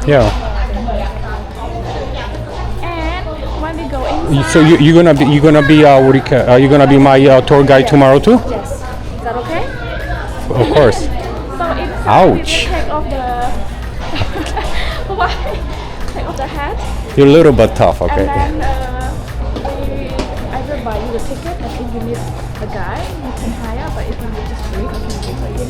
Yeah. And when we go inside, So you're gonna be what do you gonna be my tour guide tomorrow too? yes, is that okay? Of course. So inside Ouch. we will take off the why? Take off the hat, You're a little bit tough, and okay? then I will buy you the ticket. And if you need a guide, you can hire. But if you need just free, you can do for you.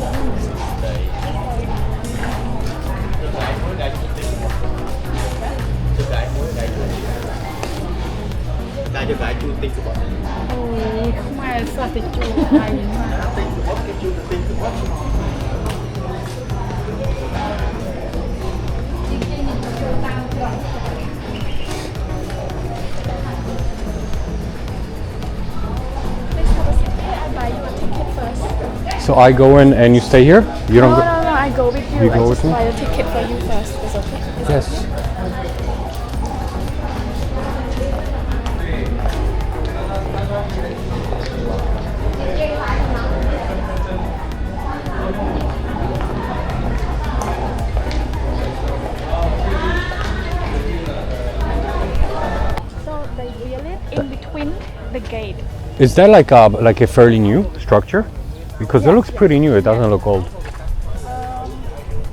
Oh, my sausage chua. I buy you a ticket first. So I go in and you stay here? You don't No, go? no, no, I go with you. You go I with just me? buy a ticket for you first. It's okay? Yes. So they build it in between the gate. Is that like a fairly new structure? Because it looks pretty new. It doesn't look old.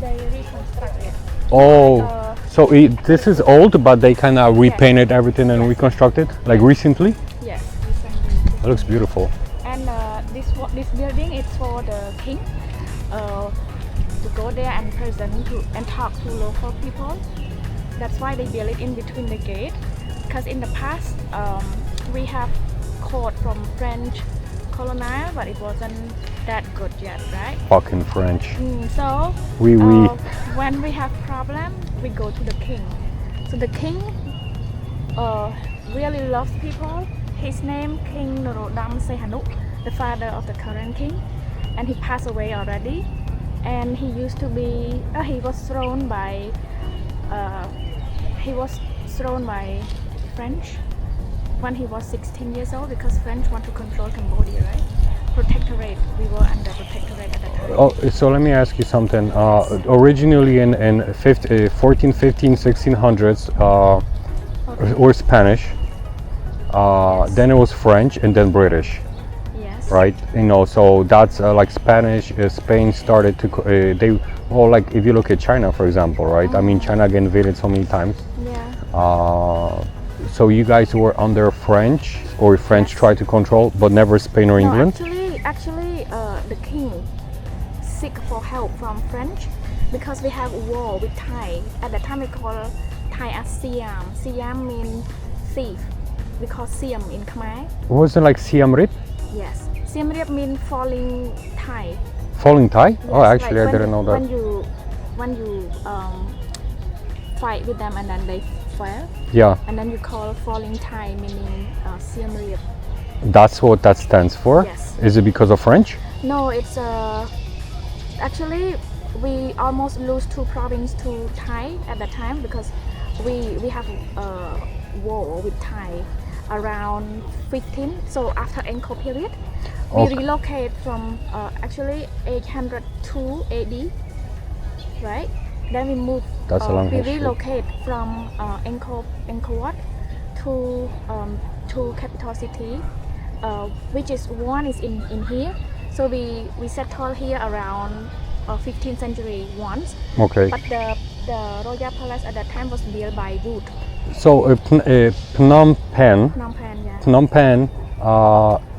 They reconstruct it. Oh, so this is old, but they kind of repainted everything and reconstructed, like recently. Yes, recently. It looks beautiful. And this building is for the king to go there and present to and talk to local people. That's why they build it in between the gate. Because in the past, we have code from French colonial, but it wasn't that good yet, right? Fucking French. So Oui, oui. when we have problem, we go to the king. So the king really loves people. His name King Norodom Sihanouk, the father of the current king, and he passed away already. And he used to be he was thrown by French when he was 16 years old, because French want to control Cambodia, right? Protectorate. We were under protectorate at the time. Oh, so let me ask you something. Originally in 14, 15, 1600s, or Spanish. Yes. Then it was French and then British, Yes. right? You know, so that's like Spanish. Spain started to like if you look at China, for example, right? I mean, China got invaded so many times. Yeah. So you guys were under French, or French tried to control, but never Spain or No, England? actually, the king seek for help from French because we have war with Thai. At the time we call Thai as Siam. Siam means thief. We call Siam in Khmer. Wasn't like Siam Reap? Yes. Siam Reap means falling Thai. Falling Thai? Yes, Oh, actually, like I didn't know that. When you fight with them and then they fall, Yeah, and then you call falling Thai, meaning Siam Reap. that's what that stands for? Yes. Is it because of French? No, it's actually we almost lose 2 provinces to Thai at that time because we have a war with Thai around 15. So after Angkor period, we Okay. relocate from actually 802 AD, right? Then we move. That's a long we history. relocate from Angkor Wat to capital city, which is one is in here. So we settled here around 15th century once. Okay. But the royal palace at that time was built by wood. So Phnom Penh, Phnom Penh, yeah. Phnom Penh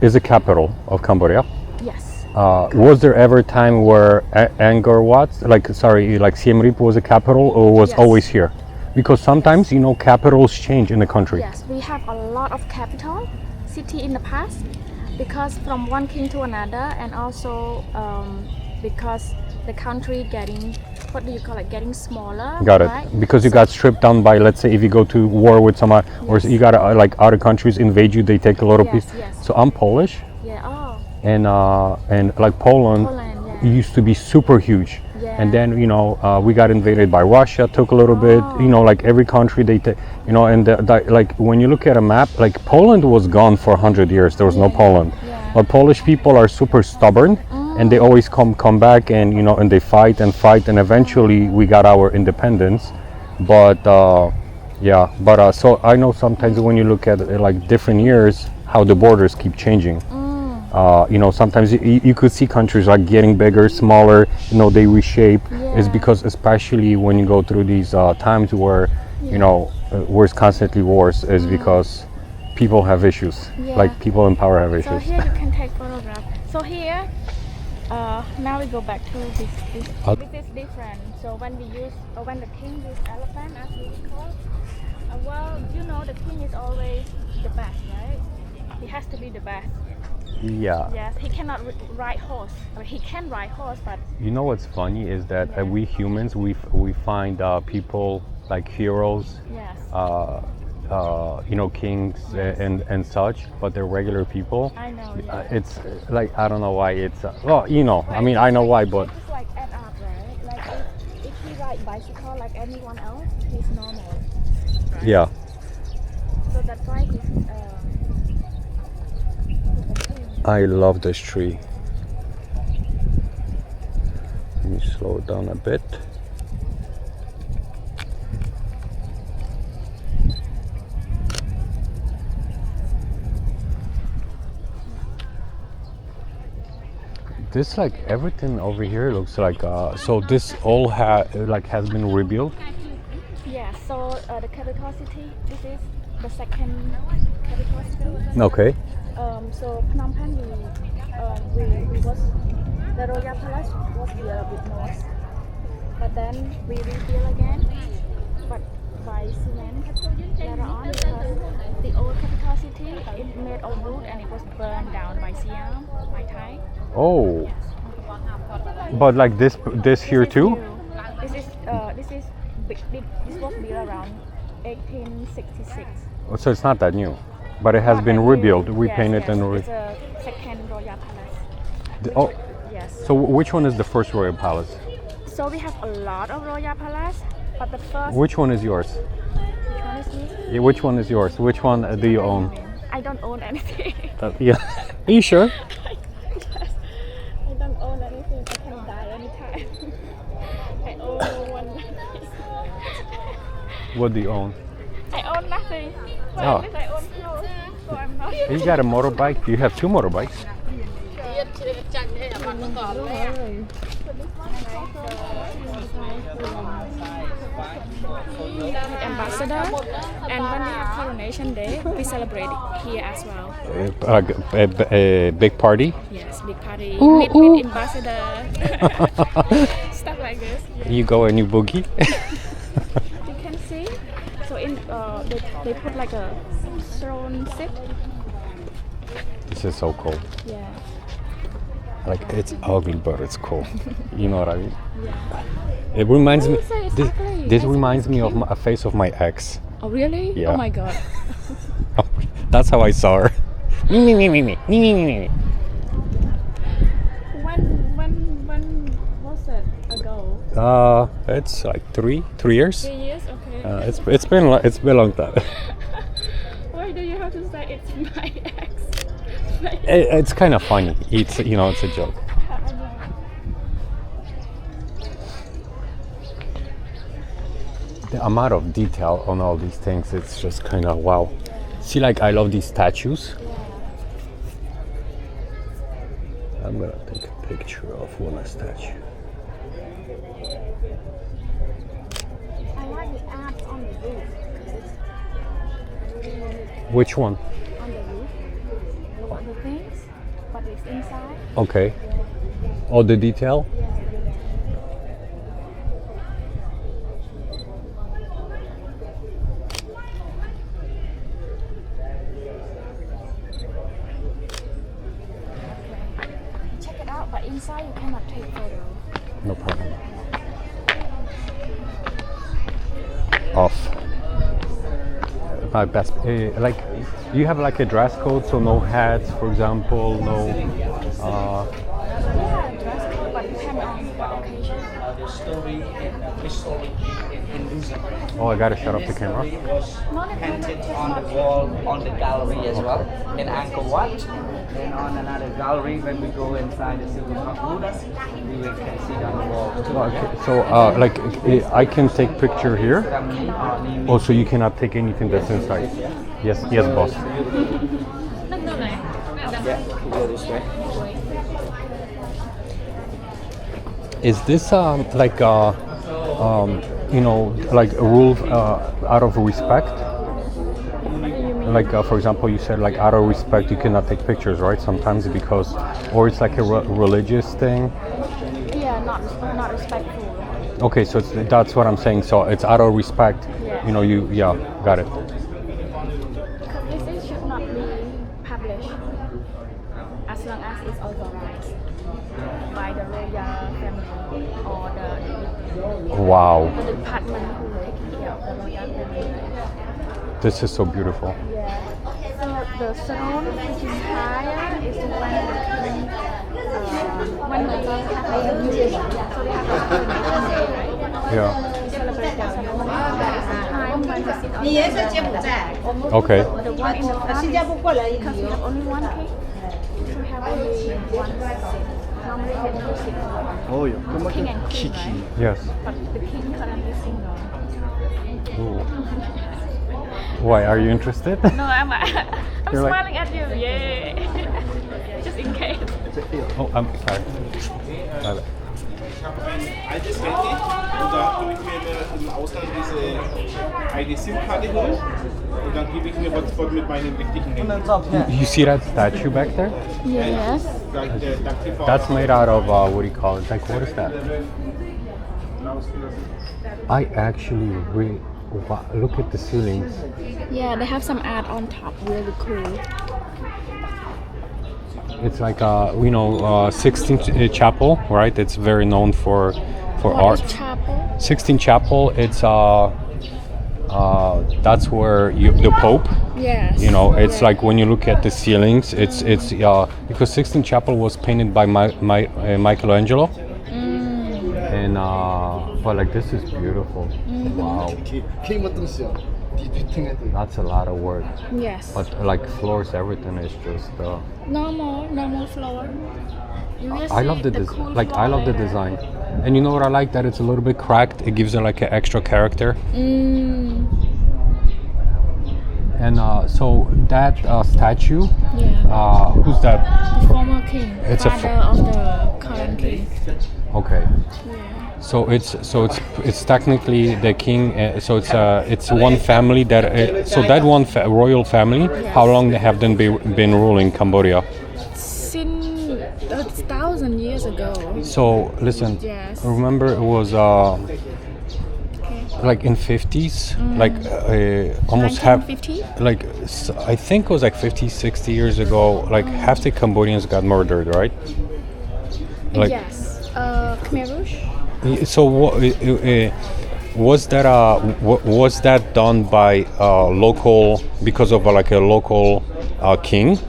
is the capital of Cambodia. Yes. Was there ever a time where Angkor Wat, like Siem Reap was a capital, or was Yes. always here? Because sometimes, you know, capitals change in the country. Yes, we have a lot of capital city in the past because from one king to another, and also because the country getting, what do you call it, getting smaller. Got it. Right? Because you got stripped down by, let's say, if you go to war with someone, or Yes. you got like other countries invade you, they take a lot of Yes, piece. yes. So I'm Polish, Yeah. Oh, and like Poland Poland. Yeah. used to be super huge. Yeah. And then, you know, we got invaded by Russia, took a little bit, you know, like every country they take, you know, and like when you look at a map, like Poland was gone for 100 years, there was no Poland. Yeah. But Polish people are super stubborn, and they always come back, and, you know, and they fight, and eventually we got our independence. But yeah, but so I know sometimes when you look at like different years, how the borders keep changing. You know, sometimes you could see countries like getting bigger, smaller. You know, they reshape. It's Yeah. because especially when you go through these times where, you know, where it's constantly wars, is because people have issues. Yeah. Like people in power have So issues. here you can take photograph. So here, now we go back to this. This is different. So when we use, or when the king use elephant as we call, well, you know, the king is always the best, right? He has to be the best. Yeah. Yes, he cannot ride horse. I mean, he can ride horse, but You know what's funny is that we humans we find people like heroes, yes, you know, kings and such, but they're regular people. I know. Yeah. It's like I don't know why it's well, you know, I mean I know why, but It's like add up, right? Like if he ride bicycle like anyone else, he's normal. Right? yeah. So that's why he's the king. I love this tree. Let me slow it down a bit. This like everything over here looks like so this all has been rebuilt. Yeah. So the capital city. This is the second capital city. Okay. So Phnom Penh, we was the royal palace was here a bit north, but then we rebuilt again, but by cement later on because the old capital city it made of wood and it was burned down by Siam, by Thai. Oh, but like this here This is too. new. This was built around 1866. So it's not that new, but it has Not been that new. rebuilt, Yes, repainted, yes. and It's a second royal palace. oh. Yes. So which one is the first royal palace? So we have a lot of royal palace, but the first Which one is yours? one is this. Yeah, which one is yours? Which one do you own? I don't own anything. Yeah. Are you sure? Yes. I don't own anything. I can die anytime. I own one. What do you own? I own nothing. Well, Oh. at least I own clothes, so I'm not. You got a motorbike? You have two motorbikes? Ambassador, and when we have coronation day, we celebrate it here as well. A big party? Yes, big party, meet ambassador, stuff like this. Yeah. You go and you boogie? You can see. So in they put like a throne seat. This is so cool. Yeah. Like it's ugly, but it's cool. You know what I mean? Yeah. It reminds me. What do you say? This, Exactly. this I think reminds it's me of cute. a face of my ex. Oh really? Yeah. Oh my god. That's how I saw her. Me. When was it ago? It's like three years. 3 years. Okay. It's been a long time. Why do you have to say it's my ex? It's kind of funny. It's it's a joke. The amount of detail on all these things, it's just kind of wow. See, like I love these statues. I'm gonna take a picture of one statue. I like the art on the roof. 'Cause it's really unique. Which one? On the roof. The things, but it's inside. Okay. Oh, the detail. Check it out, but inside you cannot take photo. No problem. Off. My best. Like, you have like a dress code, so no hats, for example, no. Yeah, dress code, but depend on the occasion. story in history in Hinduism. Oh, I gotta shut off the camera. It was painted on the wall on the gallery as well in Angkor Wat. And on another gallery, when we go inside the silver pagoda, we can see it on the wall too. Okay, so like I can take picture here. Oh, so you cannot take anything that's inside. Yes, yes, boss. Yeah, we go this way. Is this like you know, like a rule out of respect? Like for example, you said like out of respect you cannot take pictures, right? Sometimes because, or it's like a religious thing. Yeah, not respectful. Okay, so that's what I'm saying. So it's out of respect. Yeah. You know, yeah, got it. This should not be published as long as it's authorized by the royal family or Wow, the department who take care of the royal family. this is so beautiful. Yeah. So the throne which is higher is when the king when they have a new year. So they have a coronation day, right? Yeah. To celebrate the ceremony. That is the time when they sit on the throne. Okay. The one in the front is because we have only one king. So we have only one seat. Normally we have two seats. King and queen, right? Yes. But the king currently single. Ooh. Why are you interested? No, I'm You're like- smiling at you. Yay! Just in case. Oh, I'm sorry. My bad. Ich habe ein altes Handy und da tue ich mir im Ausland diese ID-SIM-Karte holen und dann gebe ich mir Hotspot mit meinem richtigen Handy. You see that statue back there? Yes. That's made out of what do you call it? Like what is that? I actually really wow, look at the ceilings. Yeah, they have some art on top. Really cool. It's like you know, 16th Chapel, right? It's very known for What art. is chapel? 16th Chapel. It's that's where the Pope. Yes. You know, it's yeah. like when you look at the ceilings, it's because 16th Chapel was painted by Michelangelo, and but like this is beautiful. Wow, that's a lot of work. Yes. But like floors, everything is just. Normal floor. You will I see love the cool like floor I love the later. design, and you know what I like, that it's a little bit cracked. It gives it like an extra character. And so that statue, Yeah. who's that? The former king. It's a father of the current king. Okay. Yeah. So it's technically the king. So it's one family that. So that one royal family. How long have they been ruling Cambodia? Since 1,000 years ago. So listen. Yes. Remember, it was Okay. like in 50s, like almost half. 1950? Like I think it was like 50, 60 years ago. Like half the Cambodians got murdered, right? Like, Yes. Khmer Rouge? so was that done by local, because of like a local king,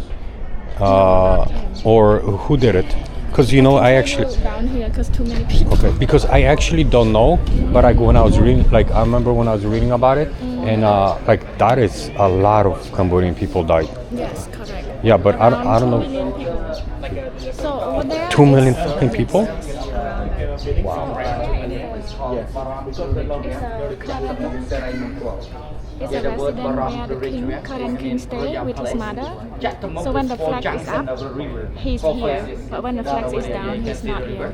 or who did it? Because you know, I actually down here because too many people. okay, because I actually don't know, but like when I was reading, like I remember when I was reading about it, and like that is a lot of Cambodian people died. Yes, correct. Yeah, but I don't know. 2 million people. So over there 2 million is, fucking people? It's a resident where the king, current king stay with his mother. So when the flag is up, he's here. But when the flag is down, he's not here.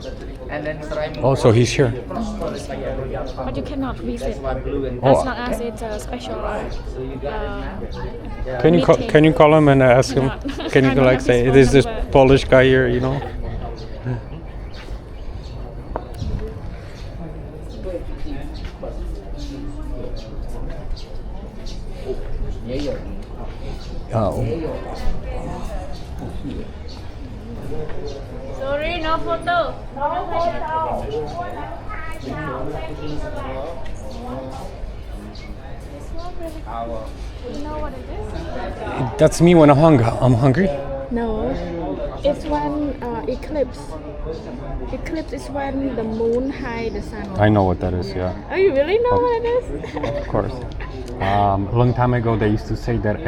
Oh, so he's here. But you cannot visit Oh. as long as it's a special. Can you call him and ask him? Not. Can you I don't like have say his there's phone this number. Polish guy here, you know? Oh. Sorry, no photo. You know what it is? That's me when I'm hungry. No, it's when eclipse. Eclipse is when the moon hides the sun. I know what that is. Yeah, Oh, you really know what it is? of course. A long time ago, they used to say that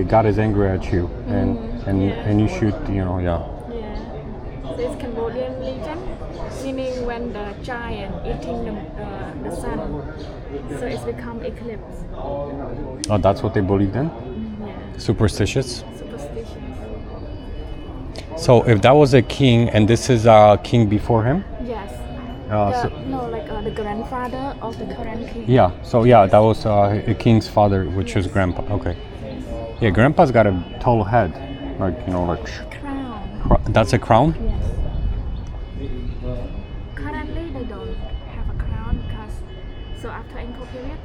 God is angry at you, and you should, yeah. Yeah. So it's Cambodian legend, meaning when the giant eating the sun. So it's become eclipse. Oh, that's what they believed in. Yeah. Superstitious. Superstition. So if that was a king, and this is a king before him. Yes. So, The grandfather of the current king. yeah. So yeah, that was a king's father, which was grandpa. Okay. Yeah, grandpa's got a tall head, like Crown. that's a crown. Yes. Currently, they don't have a crown because so after Angkor period,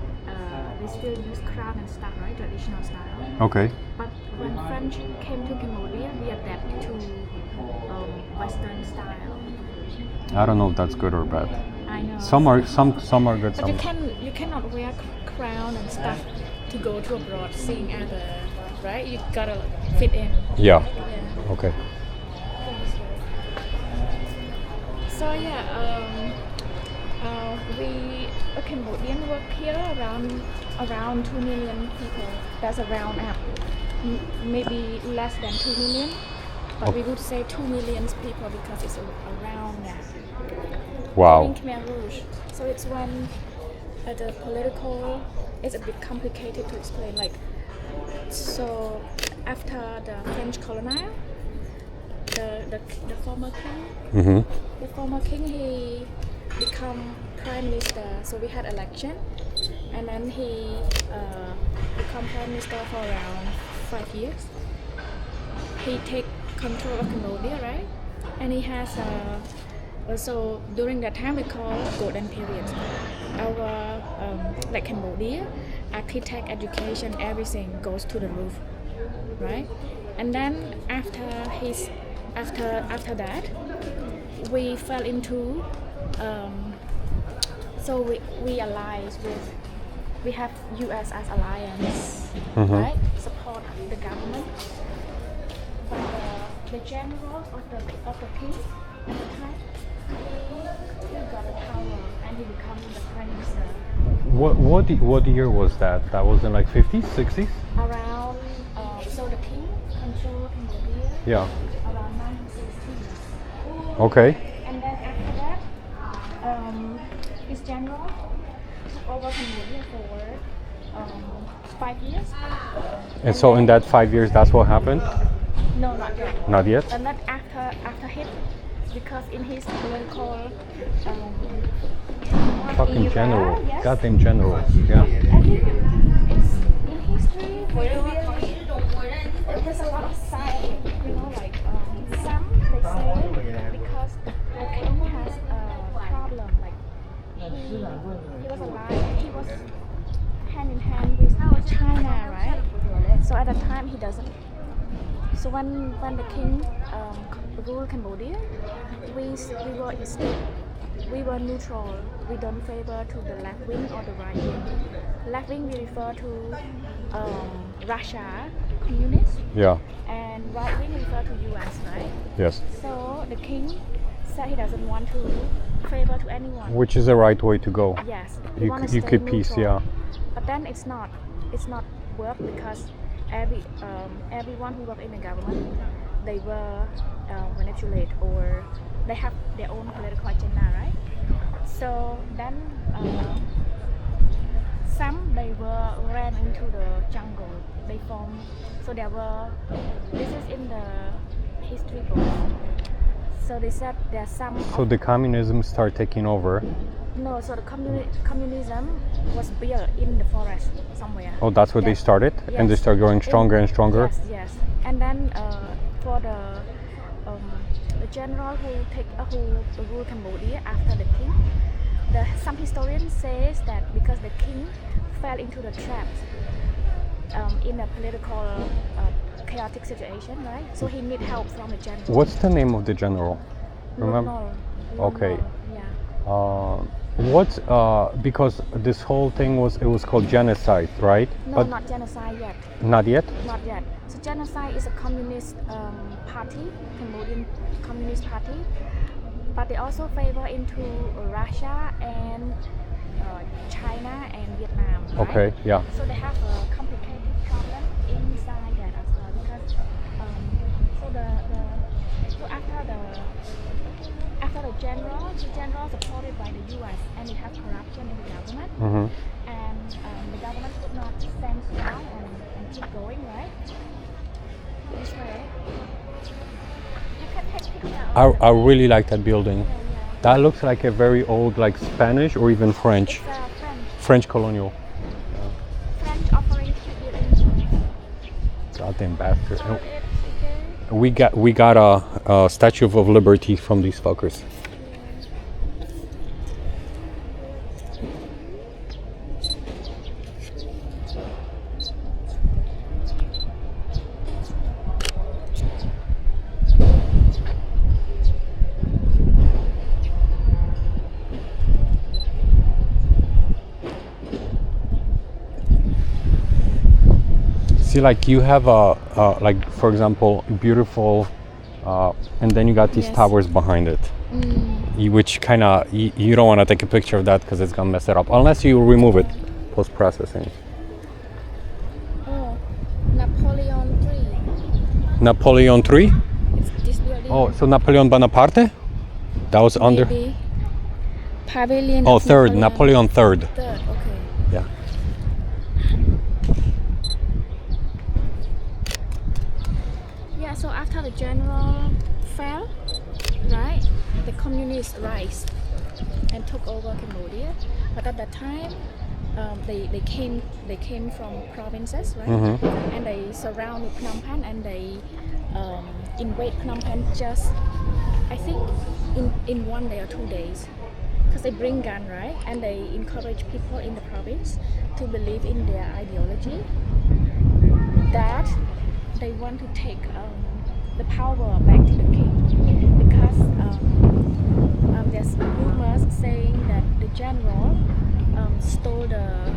they still use crown and stuff, right? Traditional style. Okay. But when French came to Cambodia, we adapted to Western style. I don't know if that's good or bad. I know. Some are good. But Some. you cannot wear crown and stuff to go to abroad, seeing other, right? You gotta fit in. Yeah. Yeah. Okay. So yeah, a Cambodian work here around 2 million people. That's a round up. Maybe less than 2 million, but we would say 2 million people because it's around that. Wow. During Khmer Rouge. So it's when the political, it's a bit complicated to explain. Like, so after the French colonial, the former king, Mm-hmm. the former king, he become prime minister. So we had election, and then he become prime minister for around 5 years. He take control of Cambodia, right? And he has also during that time we call golden period. Our like Cambodia, architect, education, everything goes to the roof, right? And then after that, we fell into so we allies with, we have U.S. as alliance, right? Support the government. But the general of the king at the time, he got the power and he became the prime minister. What year was that? That was in like 50s, 60s? Around so the king controlled Cambodia. Yeah. Around 1916. Okay. And then after that, his general took over Cambodia for 5 years. And so in that 5 years, that's what happened? No, not yet. Not yet? And not after him, because in his political Fucking era, general. yes. Goddamn general. Yeah. I think it's in history there's a lot of side, like some they say because the king has a problem, like he was alive, he was hand in hand with China, right? So at that time he doesn't. So when the king ruled Cambodia, we were neutral. We don't favor to the left wing or the right wing. Left wing we refer to Russia, communist, Yeah. and right wing refer to US, right? Yes. So the king said he doesn't want to favor to anyone. Which is the right way to go. Yes, You wanna you stay keep peace, neutral. yeah. But then it's not work because everyone who work in the government, they were manipulated or they have their own political agenda, right? So then some they were ran into the jungle. They formed. So there were. This is in the history book. So they said there's some. So the communism start taking over. No, so the communism was built in the forest somewhere. Oh, that's where they started? And they Yes. start growing stronger and stronger? Yes, yes. And then for the general who ruled Cambodia after the king, some historians says that because the king fell into the traps in a political chaotic situation, right? So he need help from the general. What's the name of the general? Remember? Lon Nol. Okay. Yeah. What's because this whole thing was called genocide, right? No, But not genocide yet. not yet. Not yet. So genocide is a communist party, Cambodian Communist Party, but they also favor into Russia and China and Vietnam. Right? Okay, yeah. So they have a complicated problem inside that as well because so after the general supported by the U.S. and they have corruption in the government, and the government could not stand strong and keep going, right? This way. You can take picture. I really like that building. That looks like a very old, like Spanish or even French. It's French colonial. French offering to building. Goddamn bastard. So And it's okay. we got a Statue of Liberty from these fuckers. See, like you have like for example, beautiful, and then you got these Yes. towers behind it, which kind of you don't want to take a picture of that because it's gonna mess it up unless you remove it post processing. Oh, Napoleon III. Napoleon III. It's this building. Oh, so Napoleon Bonaparte. That was under. Maybe. Pavilion. Oh, of third. Napoleon III. Third. Okay. Yeah. Yeah. So after the general fell, right, the communists rise and took over Cambodia. But at that time, they came from provinces, right, and they surrounded Phnom Penh and they invade Phnom Penh just, I think, in 1 day or 2 days. Because they bring gun, right, and they encourage people in the province to believe in their ideology that they want to take the power back to the king, because there's rumors saying that the general stole the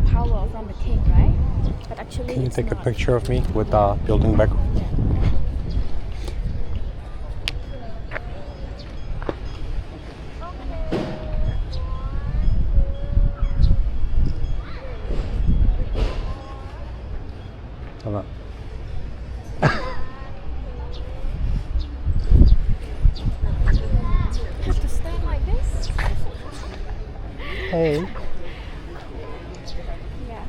power from the king, right? But actually, Can you it's take a not. picture of me with the building back? Hold on. Have to stand like this. Hey. Yeah.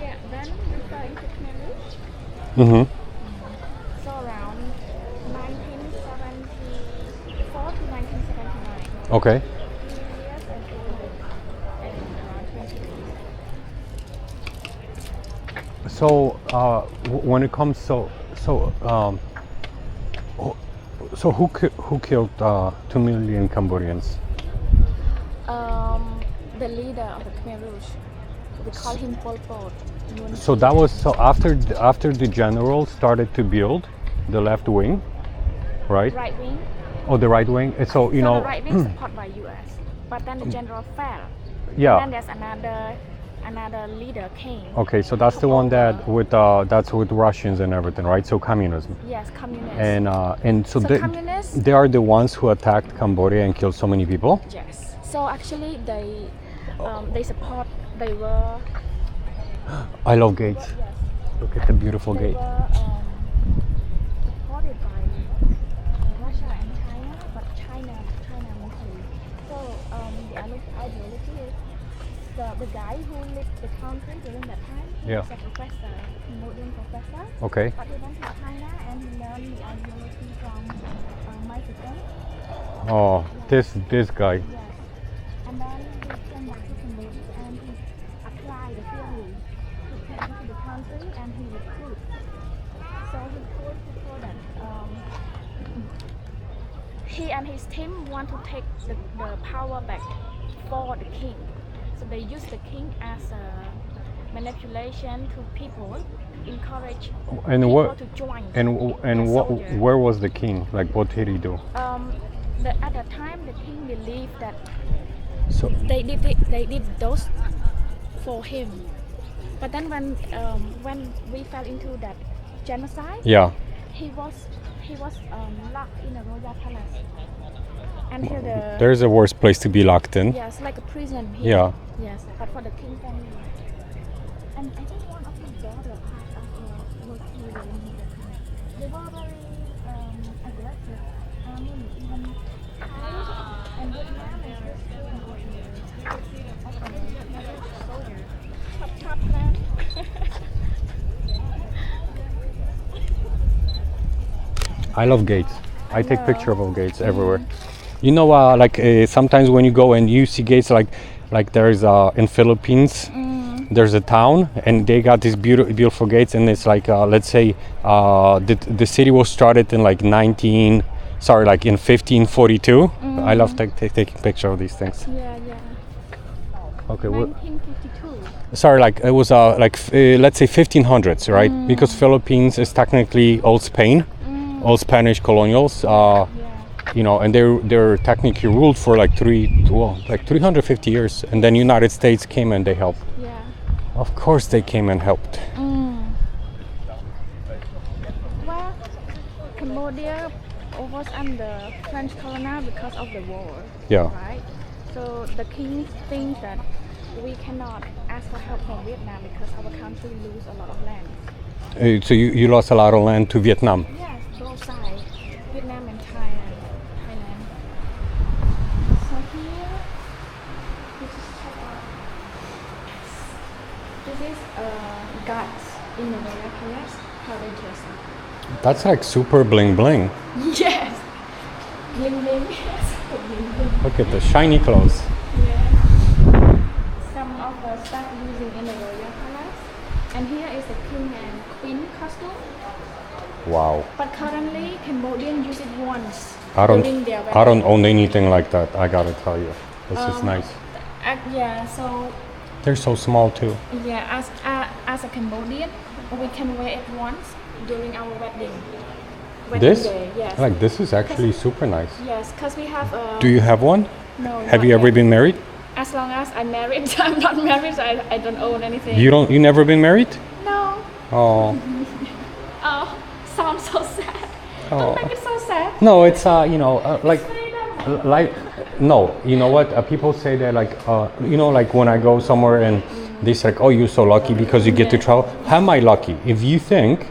Yeah. Then referring to Khmer Rouge. Mm-hmm. So around 1974 to 1979. Okay. 3 years and around 20 years. So when it comes so who killed 2 million Cambodians? The leader of the Khmer Rouge, we call him Pol Pot. So that was after the general started to build the left wing, right? Right wing. Oh, the right wing. So you So know. the right wing supported by US, but then the general fell. Yeah. And then there's another leader came. Okay, so that's the one that with that's with Russians and everything, right? So communism. Yes, communists. And so, So they, communists- they are the ones who attacked Cambodia and killed so many people. Yes. So actually, they support. They were. I love gates. Yes. Look at the beautiful They gate. were supported by Russia and China, but China mostly. So the ideology is the guy who led the country during that time. He Yeah. was a professor, Cambodian professor. Okay. But he went to China and he learned the ideology from my sister. Oh, this guy. Yes. And then he came back to Cambodia and he applied the theory to the country and he recruited. So he told people that he and his team want to take the power back for the king. So they use the king as manipulation to people, encourage And people what? to join. And as what? soldier. Where was the king? Like, what did he do? At the time, the king believed that So they did those for him. But then when we fell into that genocide, yeah. he was locked in a royal palace until the There's a worse place to be locked in. yes, like a prison here. Yeah. Yes, but for the king family. And I think one of his daughter passed after was killed in the country. They were very aggressive. I mean, even Thai and Vietnam is just soldier. Top man. I love gates. I take know. picture of all gates everywhere. You know, sometimes when you go and you see gates, like there's in Philippines, there's a town and they got these beautiful gates, and it's like let's say the city was started in like in 1542. I love taking picture of these things. Yeah. Okay. 1952. Sorry, like it was let's say 1500s, right? Because Philippines is technically old Spain, old Spanish colonials. You know, and they're technically ruled for like 350 years, and then United States came and they helped. Yeah. Of course, they came and helped. Well, Cambodia was under French colony because of the war. Yeah. Right. So the king thinks that we cannot ask for help from Vietnam because our country lose a lot of land. So you lost a lot of land to Vietnam. Yes, both sides, Vietnam and Thailand. So here, this is guts in the royal palace. How they dress up. That's like super bling bling. Yes. Bling bling. Yes. Bling bling. Look at the shiny clothes. Yeah. Some of the stuff using in the royal palace. And here is the king and queen costume. Wow. But currently, Cambodians use it once I during their wedding. don't own anything like that. I gotta tell you, this is nice. Yeah, so They're so small too. yeah, as a Cambodian, we can wear it once during our wedding. This? Day, yes. Like this is actually super nice. Yes, because we have a. Do you have one? No. Have not you ever yet. been married? As long as I'm married, I'm not married, so I don't own anything. You never been married? No. Oh. Oh, sounds so sad. Oh. Don't make it so sad. No, it's no, you know what? People say that like when I go somewhere and they say like, oh, you're so lucky because you get to travel. How am I lucky? If you think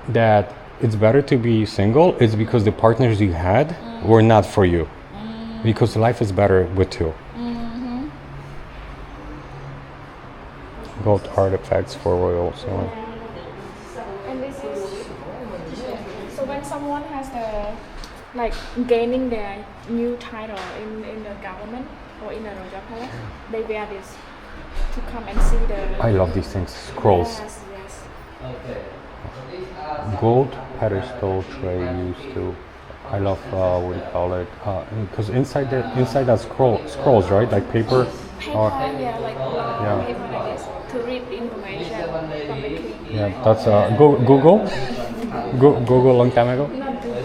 that it's better to be single, it's because the partners you had were not for you. Because life is better with two. Gold artifacts for royal. So. And this is so when someone has the like gaining their new title in the government or in the royal palace, they wear this to come and see the. I love these things. Scrolls. Yes, yes. Gold pedestal tray used to. I love what do you call it? Because inside that scrolls, right? Like paper. Paper, yeah, like paper like this to read information from the king. Yeah, that's Google. Google long time ago. Not good.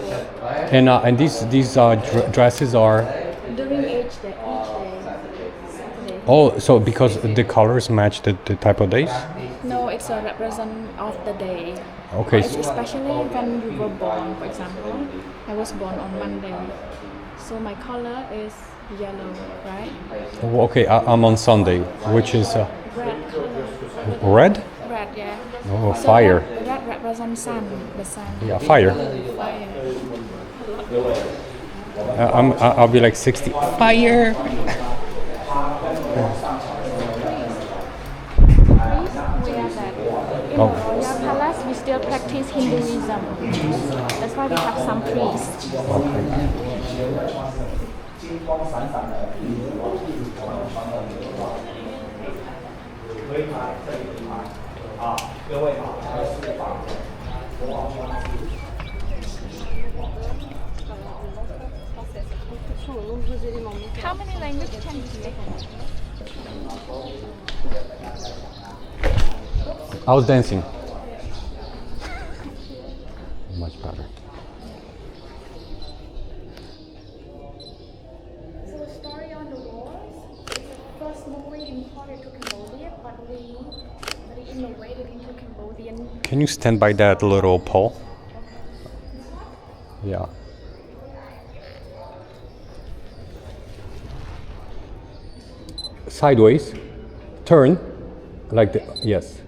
And these dresses are. During each day. Saturday. Oh, so because the colors match the type of days. No, it's a represent of the day. Okay. Especially when you were born, for example. I was born on Monday. So my color is yellow, right? Oh, okay, I'm on Sunday, which is Red color. red. Red, yeah. Oh, So fire. Red represents sun, the sun. Yeah, fire. Fire. I'll be like 60. Fire. Priests wear that. In Oh. the royal palace, we still practice Hinduism. That's why we have some priests. How many languages can you speak? I was dancing. Much better. So the story on the walls is the first movie imported to Cambodia, but we innovated into Cambodian. Can you stand by that little pole? Yeah. Sideways. Turn. Like the, yes.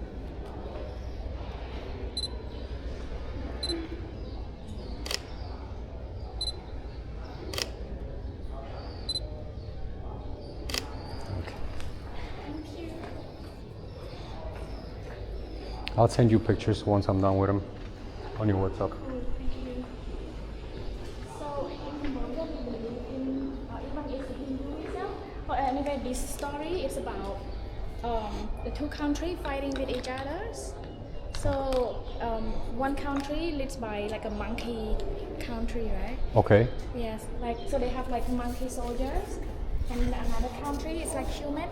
I'll send you pictures once I'm done with them on your WhatsApp. So in Cambodia, we believe in even if Hinduism. But anyway, this story is about the two countries fighting with each other. So one country leads by like a monkey country, right? Okay. Yes, like so they have like monkey soldiers, and another country is like human.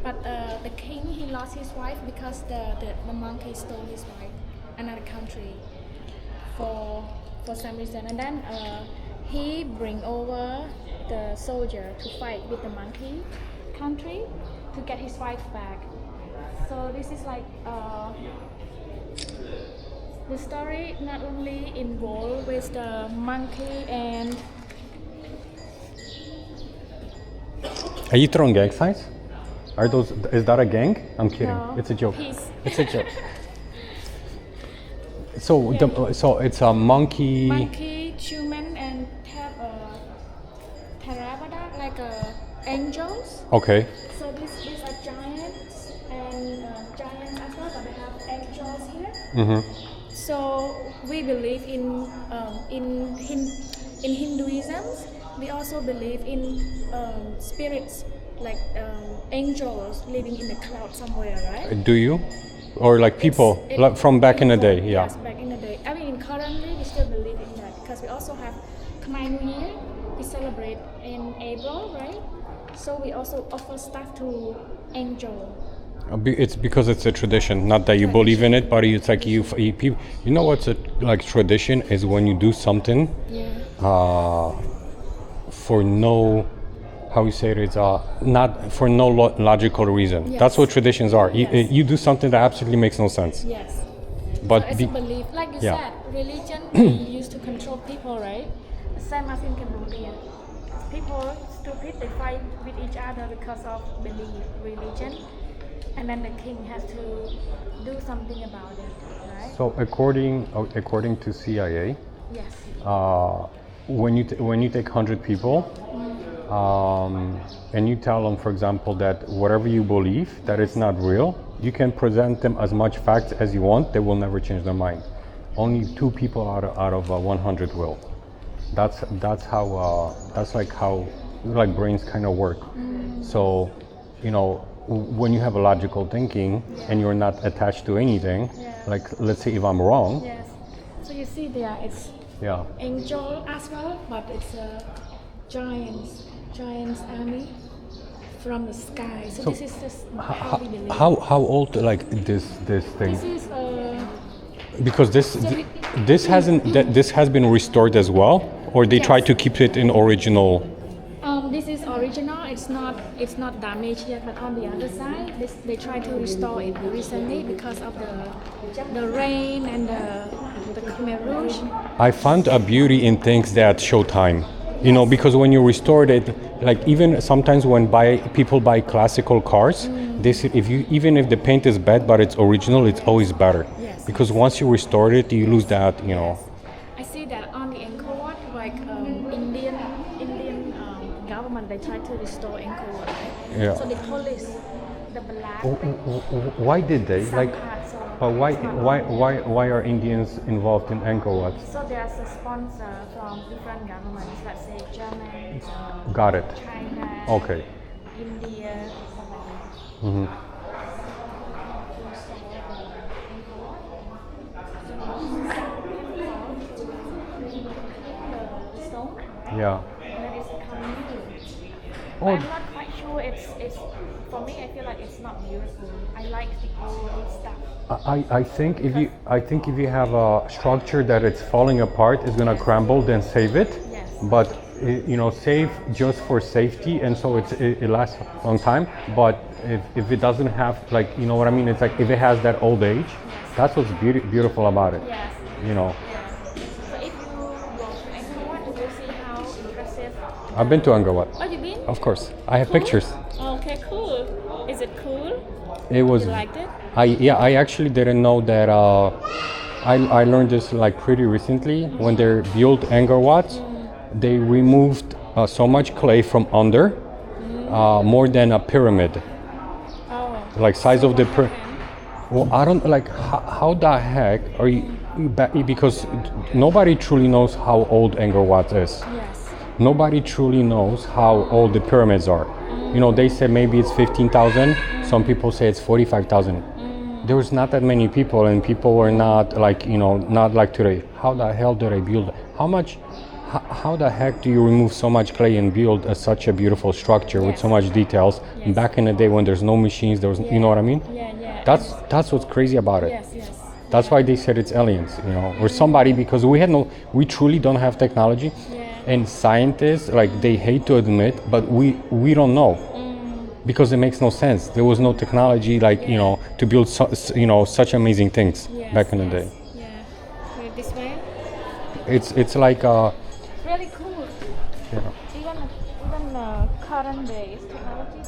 But the king, he lost his wife because the monkey stole his wife. Another country for some reason, and then he bring over the soldier to fight with the monkey country to get his wife back. So this is like the story not only involved with the monkey and. Are you throwing gang signs? Are those? Is that a gang? I'm kidding. No, It's a joke. peace. It's a joke. So it's a monkey. Monkey, human, and Theravada, like angels. Okay. So these are giants and giants as well, but they have angels here. Mm-hmm. So we believe in Hinduism. We also believe in spirits, like angels living in the cloud somewhere, right? Do you? Or like people It's- like from back in the day? Yeah. Yes, back in the day. I mean, currently we still believe in that because we also have Khmer New Year. We celebrate in April, right? So we also offer stuff to angel. It's because it's a tradition, not that you believe in it, but it's like people. You know what's a like tradition is when you do something Yeah. for no, how you say it, it's not for no logical reason. Yes. That's what traditions are. Yes. You do something that absolutely makes no sense. Yes. But So it's a belief, like you yeah. said, religion used to control people, right? The same as in Cambodia. People stupid, they fight with each other because of belief, religion, and then the king has to do something about it, right? So according to CIA, Yes. when you take 100 people, and you tell them, for example, that whatever you believe that it's not real, you can present them as much facts as you want. They will never change their mind. Only 2 people out of 100 will. That's how that's like how like brains kind of work. So, you know, when you have a logical thinking and you're not attached to anything, like let's say if I'm wrong, Yes. So you see there, it's yeah. angel as well, but it's a giants army from the sky. So this is just how we believe. How old like this thing? This is Because this has been restored as well, or they try to keep it in original. this is original. It's not damaged yet, but on the other side, they try to restore it recently because of the rain and the Khmer Rouge. I found a beauty in things that show time. You know, because when you restored it, like even sometimes when people buy classical cars, even if the paint is bad but it's original, it's always better. Yes. Because once you restore it, you lose that, you know. I see that on the Angkor Wat, like Indian government, they try to restore Angkor Wat. Right? Yeah. So they polish the black. Why did they? Some Like, parts of- but why are Indians involved in Angkor Wat? So there's a sponsor from different governments, let's say Germany, Got it. China, Okay. India, stuff like that. Mm-hmm. The stone Yeah. that is coming. Oh. I'm not quite sure if it's for me. I feel like it's not beautiful. I like the old stuff. I think if you have a structure that it's falling apart, it's gonna crumble, then save it. Yes. But save just for safety, and so it lasts a long time. But if it doesn't have, like, you know what I mean, it's like if it has that old age, that's what's beautiful about it. Yes. You know. Yes. So if you go to Angkor Wat, you will see how impressive. I've been to Angkor Wat. Oh, you been? Of course, I have pictures. Okay, cool. Is it cool? It was. You liked it? I actually didn't know that. I learned this like pretty recently. When they built Angkor Wat, they removed so much clay from under, more than a pyramid. Oh. Like size of the Well, I don't like how the heck are you because nobody truly knows how old Angkor Wat is. Yes. Nobody truly knows how old the pyramids are. You know, they say maybe it's 15,000. Some people say it's 45,000. There was not that many people, and people were not like, not like today. How the hell did I build? How the heck do you remove so much clay and build such a beautiful structure with so much details? Yes. Back in the day when there's no machines, there was, you know what I mean? Yeah, yeah. That's what's crazy about it. Yes, yes. That's why they said it's aliens, or somebody, because we truly don't have technology. Yeah. And scientists, like, they hate to admit, but we don't know, because it makes no sense. There was no technology, like, to build such amazing things Yes, back in the yes. day. Yeah. Wait, this way. It's like Really cool. yeah. Even current days technology.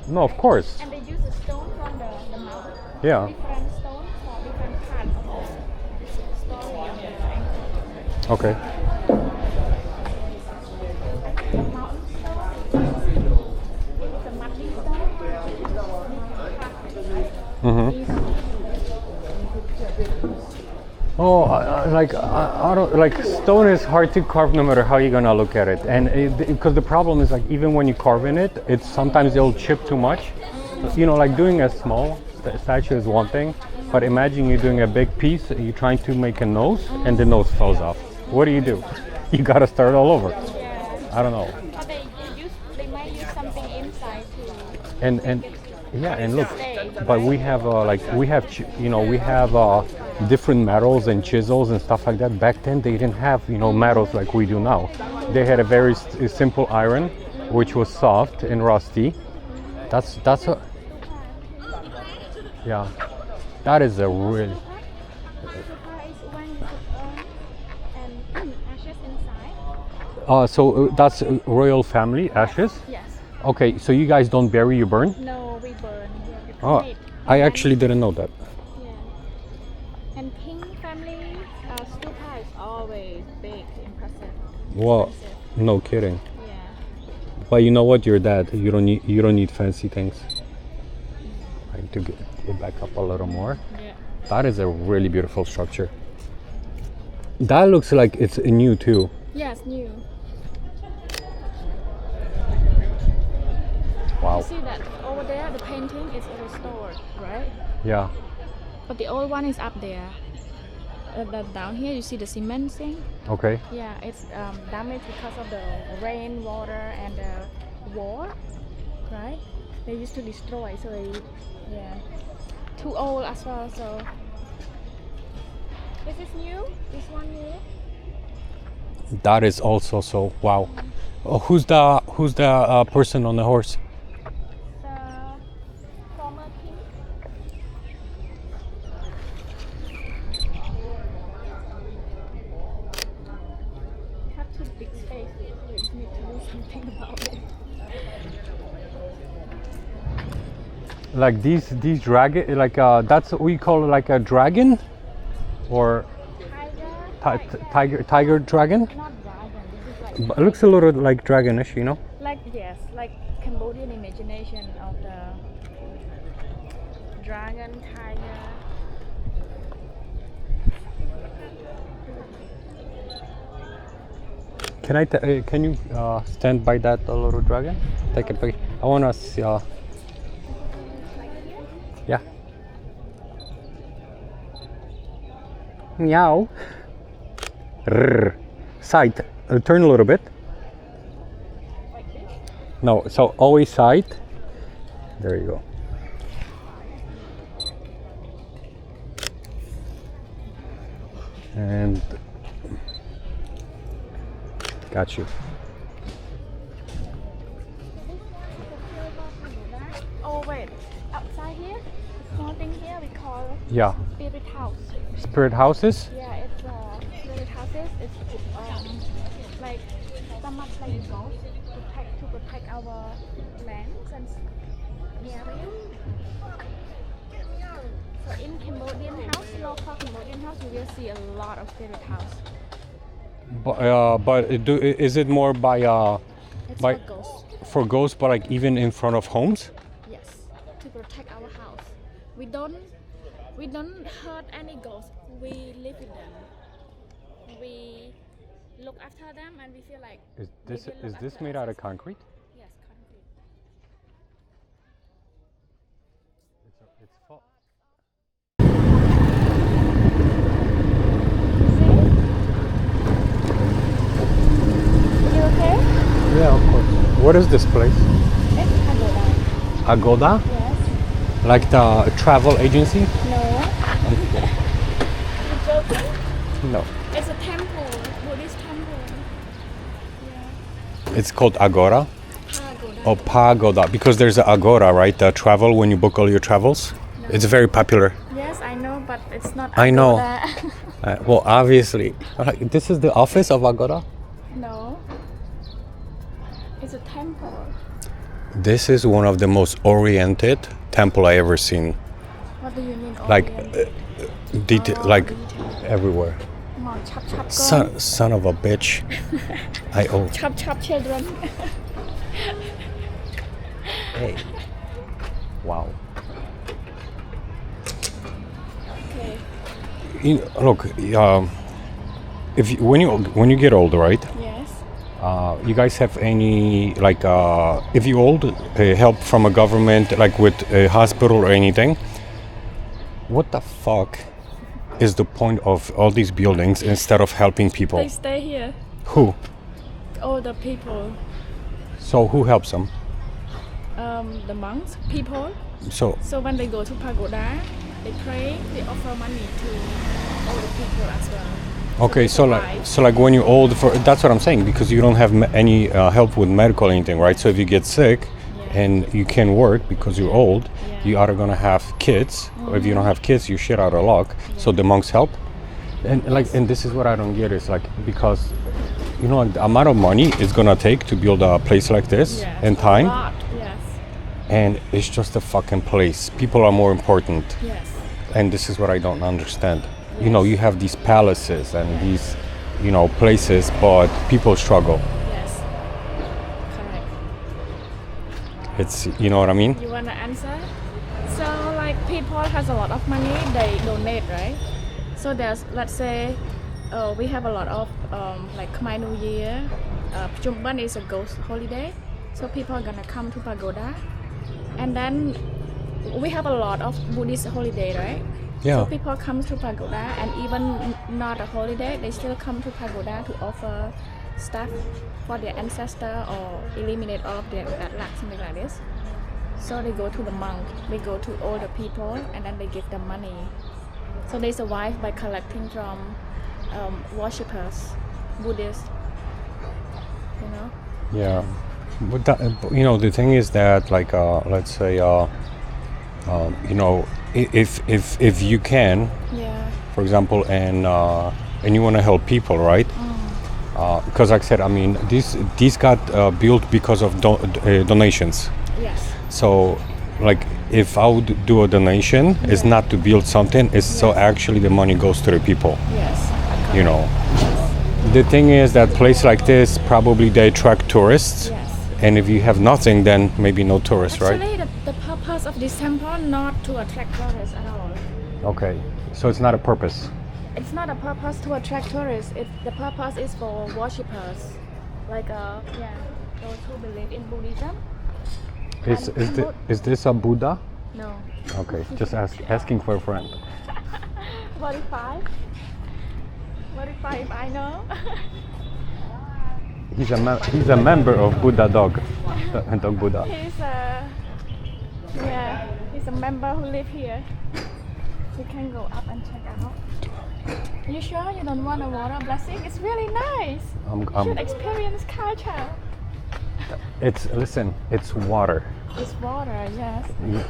No, of course. And they use a stone from the mountain. Yeah. Different stones for different parts of the story of the Angkor. Okay. The mountain stone. It's a muddy stone. Oh, I don't like, stone is hard to carve no matter how you're gonna look at it, and because the problem is, like, even when you carve in it, it's sometimes it'll chip too much. Like doing a small statue is one thing, but imagine you're doing a big piece, you're trying to make a nose, and the nose falls off. What do? You gotta start all over. Yeah. I don't know. But they might use something inside to. And yeah, and look, but we have different metals and chisels and stuff like that. Back then they didn't have metals like we do now. They had a very simple iron, which was soft and rusty. That's a yeah. That is a really. And ashes inside. So that's royal family ashes. Yes. Okay, so you guys don't bury, you burn? No, we burn. Yeah, we Oh, cremate. I actually didn't know that. Yeah. And king family stupa is always big, impressive. Well, Expensive. no kidding. Yeah. But you know what? You're dad. You don't need fancy things. I need to get back up a little more. Yeah. That is a really beautiful structure. That looks like it's new too. Yes, new. Wow. You see that over there, the painting is restored, right? Yeah. But the old one is up there. Down here, you see the cement thing? Okay. Yeah, it's damaged because of the rain, water, and the war, right? They used to destroy, so too old as well. So this is new. This one new. That is also so wow. Oh, who's the person on the horse? The former king. Have too big space, so you need to do something about it. Like these dragon, like that's what we call like a dragon, or tiger dragon. Not dragon. This is like But it looks a little like dragonish, like Cambodian imagination of the dragon, tiger. Can you stand by that little dragon? Take a picture. I wanna see. Yeah. Meow. Rrr. Side. Turn a little bit. Like this. No, so always side. There you go. And got you. Oh wait, outside here, the small thing here we call Yeah. spirit house. Spirit houses? Yeah, it's spirit houses. It's like somewhat like ghosts to protect our lands and area. So in Cambodian house, local Cambodian house, you will see a lot of spirit house. But is it more by It's by for ghosts. for ghosts, but like even in front of homes? Yes, to protect our house. We don't hurt any ghosts. We live with them. We look after them, and we feel like. Is they will look this after made us out as of concrete? Yes, concrete. It's full. You okay? Yeah, of course. What is this place? It's pagoda. Agoda? Yes. Like the travel agency? No. You joking? No. It's a temple, Buddhist temple. Yeah. It's called Agora. Pagoda. Oh, Pagoda. Because there's an Agora, right? The travel when you book all your travels. No. It's very popular. Yes, I know, but it's not. I know. Pagoda. Well, obviously. This is the office of Agora? No. It's a temple. This is one of the most oriented temple I ever seen. What do you mean? Like, oriented? like Detail. everywhere. Come on, chop chop gone. Son of a bitch. Chop chop children. Hey. Wow. Okay. Look, when you get old, right? Yes. You guys have any like if you old help from a government like with a hospital or anything? What the fuck is the point of all these buildings instead of helping people? They stay here. Who? All the people. So who helps them? The monks, people. So So when they go to pagoda, they pray. They offer money to all the people as well. okay, they so survive. like when you're old, that's what I'm saying, because you don't have any help with medical or anything, right? So if you get sick Yeah. and you can't work because you're old, Yeah. you are gonna have kids. Or if you don't have kids, you shit out of luck. So the monks help. And and this is what I don't get is like, because you know, like, the amount of money it's gonna take to build a place like this Yes, and a time, lot, yes. and it's just a fucking place. People are more important. Yes. And this is what I don't understand. You know, you have these palaces and these, you know, places, but people struggle. Yes. Correct. It's, you know what I mean? You wanna answer? So like people has a lot of money, they donate, right? So there's, let's say, we have a lot of like Khmer New Year. Chumban is a ghost holiday, so people are gonna come to pagoda, and then we have a lot of Buddhist holiday, right? Yeah. So people come to pagoda, and even not a holiday, they still come to pagoda to offer stuff for their ancestor or eliminate all of their bad luck, something like this. So they go to the monk, they go to all the people, and then they give them money. So they survive by collecting from worshippers, Buddhists. You know? Yeah. But that, you know, the thing is that, like, let's say, you know, if you can, Yeah. for example, and you want to help people, right? Because like I said, I mean, these got built because of donations. Yes. So, like, if I would do a donation, it's not to build something. It's so actually the money goes to the people. Yes. You know. The thing is that place like this probably they attract tourists. Yes. And if you have nothing, then maybe no tourists, right? Actually, the purpose of this temple not to attract tourists at all. Okay. So it's not a purpose. It's not a purpose to attract tourists. The purpose is for worshippers, like those who believe in Buddhism. Is this a Buddha? No. Okay, just asking for a friend. Verify. Verify if I know. he's a member of Buddha Dog, Dog Buddha. He's a member who live here. We can go up and check out. You sure you don't want a water blessing? It's really nice. You should experience culture. It's water. It's water, yes.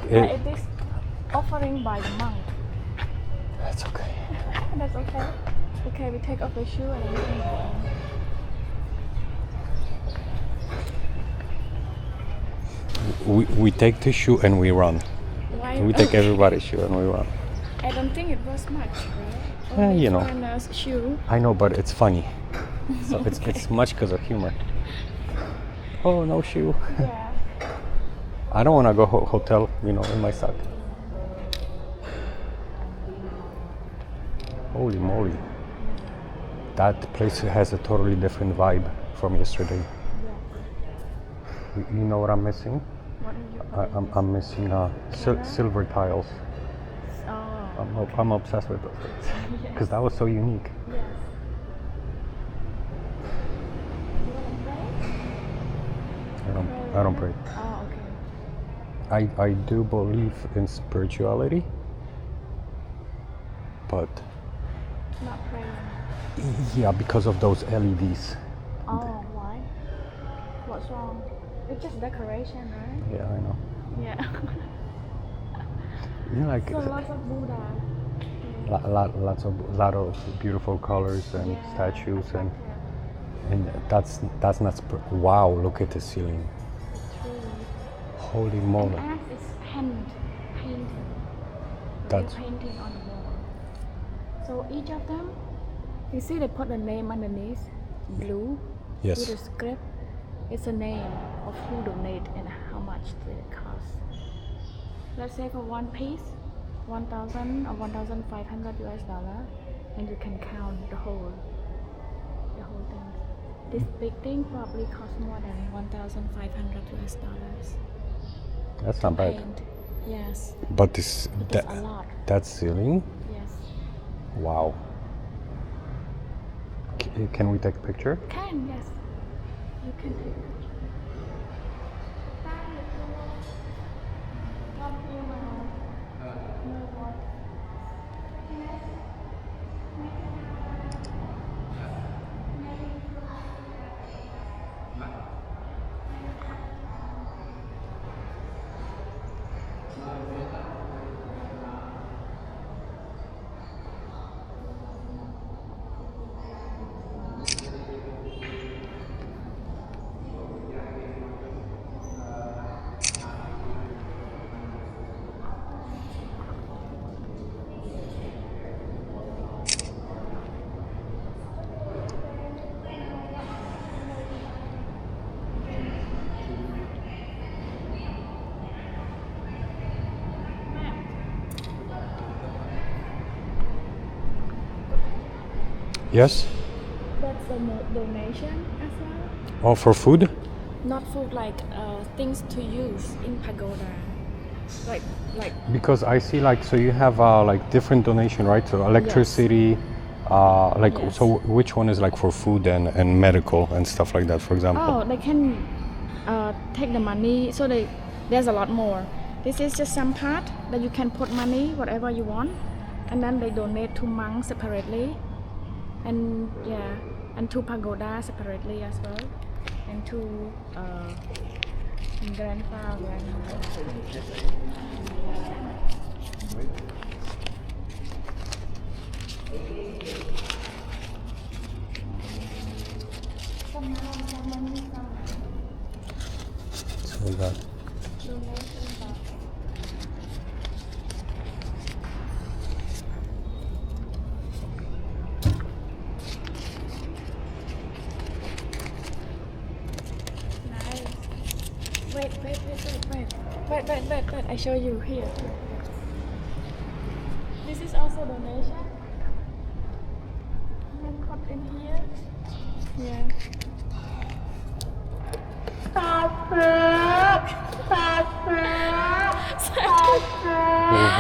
It it is offering by the monk. That's okay. That's okay. Okay, we take off the shoe and we can go. We take the shoe and we run. Why? We take everybody's shoe and we run. I don't think it was much, right? Yeah, you know. Foreigners' shoe. I know, but it's funny. So it's much because of humor. Oh, no shoe. Yeah. I don't want to go hotel, in my sock. Holy moly. That place has a totally different vibe from yesterday. You know what I'm missing? What are you? I'm missing silver tiles. Oh. I'm obsessed with those things because that was so unique. Yes. I don't pray. Oh, okay. I do believe in spirituality, but Not praying. yeah, because of those LEDs. Oh, why? What's wrong? It's just decoration, right? Yeah, I know. Yeah. Like So lots of Buddha. lot of beautiful colors and Yeah, statues and attractive. that's not wow, look at the ceiling. True. Holy moly. And it's painting. That's Painting on the wall. So each of them, you see they put the name underneath, blue, yes. with a script. It's a name of who donate and how much they cost. Let's say for one piece, 1,000 or 1,500 US dollar, and you can count the whole thing. This big thing probably costs more than 1,500 US dollars. That's not bad. Paint. Yes. But this That's a lot. that ceiling, Yes. wow. Can we take a picture? Can, yes. You can take it. Yes. That's a donation as well. Oh, for food? Not food, like things to use in pagoda. Like Because I see so you have different donation, right? So electricity, Yes. so which one is for food and medical and stuff like that, for example? they can take the money. So there's a lot more. This is just some part that you can put money, whatever you want, and then they donate to monks separately, and to pagoda separately as well, and to grandpa, grandma. So we got Wait. I show you here. This is also donation. You can put in here. Yeah.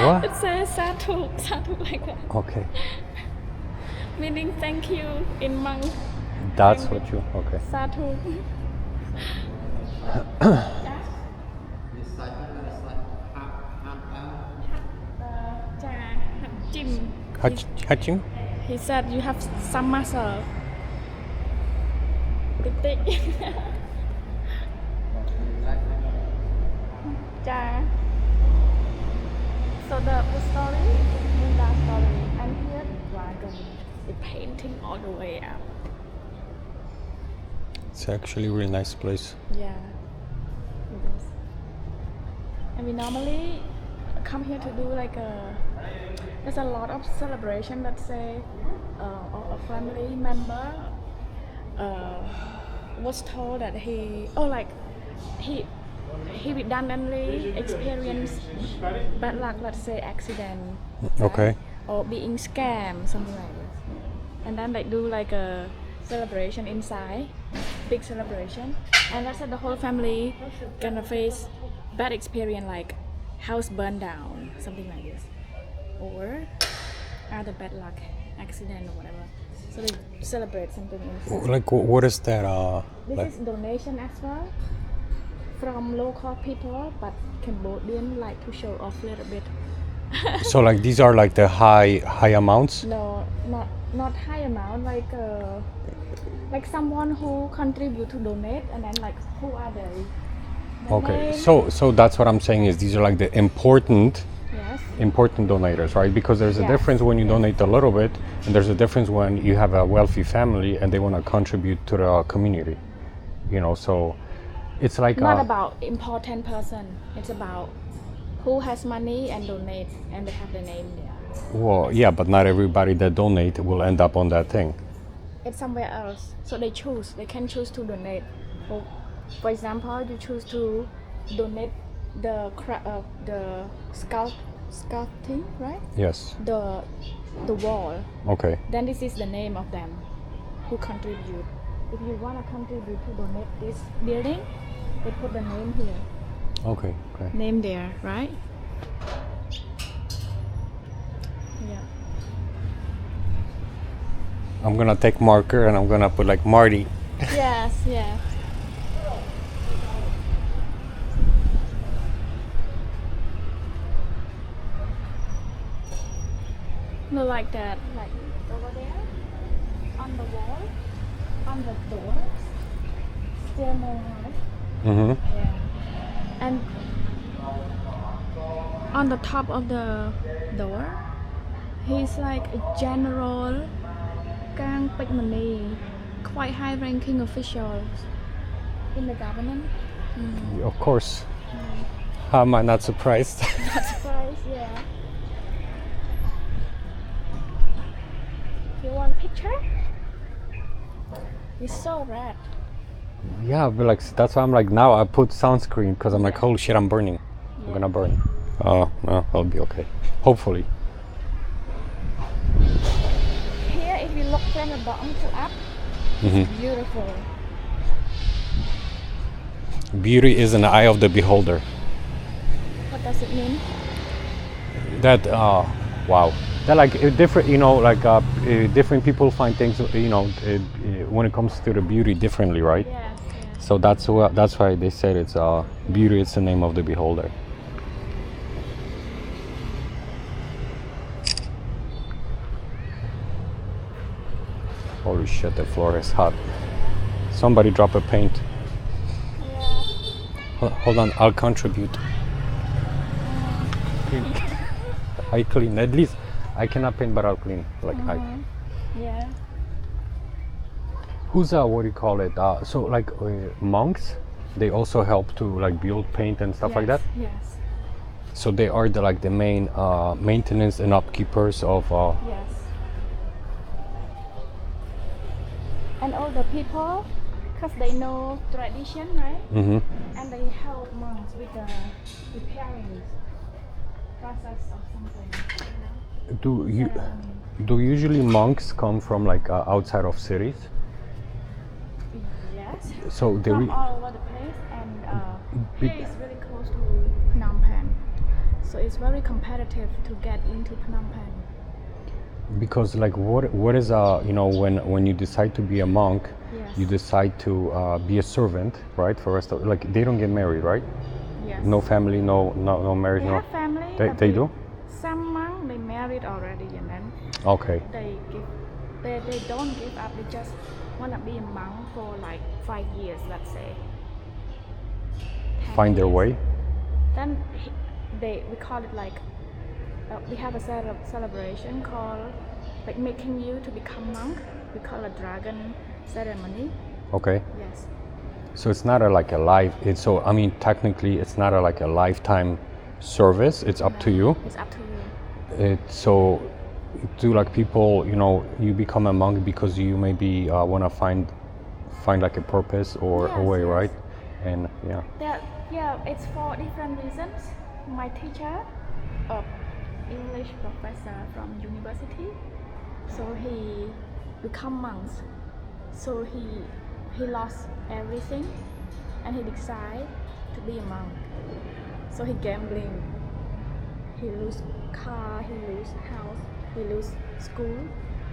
what? It says sadhu like that. Okay. Meaning thank you in Hmong. That's what you. Okay. สาธุ This side, this side, half out. จะหัดจิ้ม Haching? He said you have some muscle ติ๊กๆ จ้า So the story in that story and here the dragon the painting all the way up. It's actually a really nice place. Yeah, it is. And we normally come here to do like there's a lot of celebration. Let's say a family member was told that he redundantly experienced bad luck. Let's say accident. Okay. Or being scammed, something like this. And then they do like a celebration inside, big celebration. And that's the whole family gonna face bad experience like house burned down, something like this. Or other bad luck, accident or whatever. So they celebrate something inside. Like, what is that? This Like, is donation as well from local people, but Cambodian like to show off a little bit. so like these are like the high amounts. No, not high amount. Like someone who contribute to donate, and then like who are they? The Okay. name- So that's what I'm saying is these are like the important yes, donators, right? Because there's a Yes. difference when you donate a little bit, and there's a difference when you have a wealthy family and they want to contribute to the community. You know, so it's like not about important person. It's about who has money and donate, and they have the name there. well, yeah, but not everybody that donate will end up on that thing. It's somewhere else, so they choose. They can choose to donate. For example, you choose to donate the sculpting, right? Yes. The wall. Okay. Then this is the name of them who contribute. If you want to contribute to donate this building, they put the name here. Okay. Okay. Name there, right? Yeah. I'm gonna take marker and I'm gonna put like Marty. Yes, yeah. No, like that, like over there, on the wall, on the door, still more right? Mm-hmm. Yeah. And on the top of the door, he's like a general Kang Pekmani, quite high-ranking officials in the government. Of course. How am I not surprised? Not surprised, yeah. You want a picture? It's so red. Yeah, but like that's why I'm like now I put sunscreen because I'm like holy shit I'm burning. I'm gonna burn. Oh no, I'll be okay. Hopefully. Here, if you look from the bottom to up, Mhm. it's beautiful. Beauty is in the eye of the beholder. What does it mean? That wow. That like different, you know, like different people find things, you know, when it comes to the beauty differently, right? Yes, yes. So that's why they said it's beauty. It's the name of the beholder. Holy shit, the floor is hot. Somebody drop a paint. Hold on, I'll contribute. I clean. At least I cannot paint, but I'll clean. Like Yeah. who's what do you call it? So like monks, they also help to like build, paint, and stuff like that. Yes. So they are the main maintenance and upkeepers of. Yes. And all the people, because they know tradition, right? Mhm. And they help monks with the repairing process of something. Do usually monks come from like outside of cities? Yes. So they From all over the place, and Big- here is really close to Phnom Penh, so it's very competitive to get into Phnom Penh. Because like what is you know, when you decide to be a monk, Yes. you decide to be a servant, right? For rest of, like, they don't get married, right? Yes. No family, no marriage, They no. have family. They, but they do? Some monks they married already, and then Okay. they don't give up. They just wanna be a monk for like 5 years, let's say. 10 Find their years. way. Then we call it like we have a celebration called like making you to become monk. We call it dragon ceremony. Okay. Yes. So it's not like a life. It's so, I mean, technically it's not like a lifetime service. It's up to you. It's up to you. It's so, do like people, you know, you become a monk because you maybe want to find like a purpose or a Yes, way, yes. right? And yeah. Yeah, it's for different reasons. My teacher, English professor from university, so he become monks. So he lost everything, and he decided to be a monk. So he gambling. He lose car, he lose house, he lose school.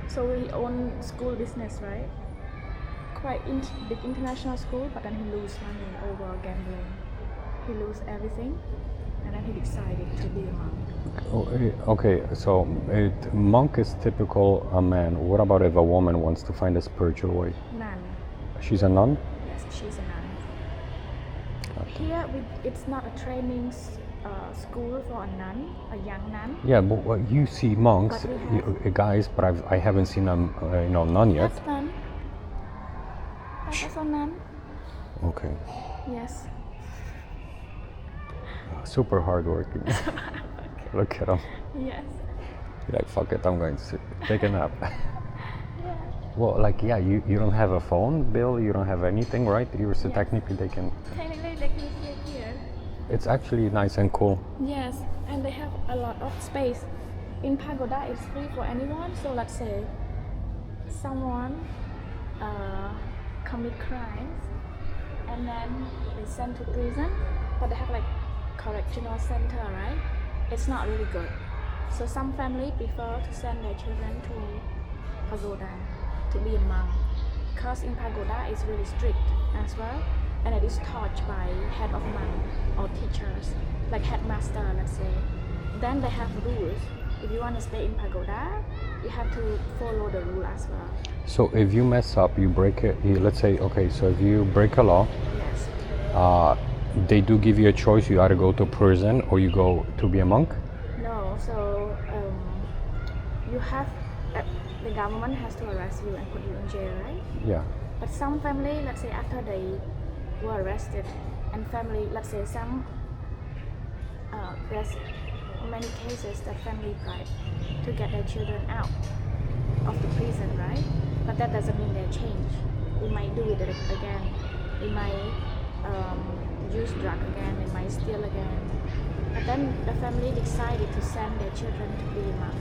So he own school business, right? Quite big international school, but then he lose money over gambling. He lose everything, and then he decided to be a monk. Okay, so monk is typical a man. What about if a woman wants to find a spiritual way? Nun. She's a nun? Yes, she's a nun. Here, it's not a training school for a nun, a young nun. Yeah, but you see monks, But we have- guys, but I haven't seen a you know, nun yet. That's nun. That's also nun. Okay. Yes. Super hardworking. Look at him. Yes. You're like, fuck it, I'm going to take a nap. Yeah. Well, like, yeah, you don't have a phone bill, you don't have anything, right? So Yes. technically they can. Technically, they can sleep here. It's actually nice and cool. Yes, and they have a lot of space. In pagoda, it's free for anyone. So let's say someone commit crimes, and then they sent to prison, but they have like correctional center, right? It's not really good. So some family prefer to send their children to pagoda to be a monk, because in pagoda it's really strict as well, and it is taught by head of monk or teachers, like headmaster, let's say. Then they have rules. If you want to stay in pagoda, you have to follow the rule as well. So if you mess up, you break it, let's say, okay, so if you break a law, Yes. they do give you a choice. You either go to prison or you go to be a monk. No, so you have the government has to arrest you and put you in jail, right? Yeah. But some family, let's say after they were arrested, and family, let's say some, there's many cases that family tried to get their children out of the prison, right? But that doesn't mean they change. They might do it again. They might use drug again. They might steal again. But then the family decided to send their children to be a monk.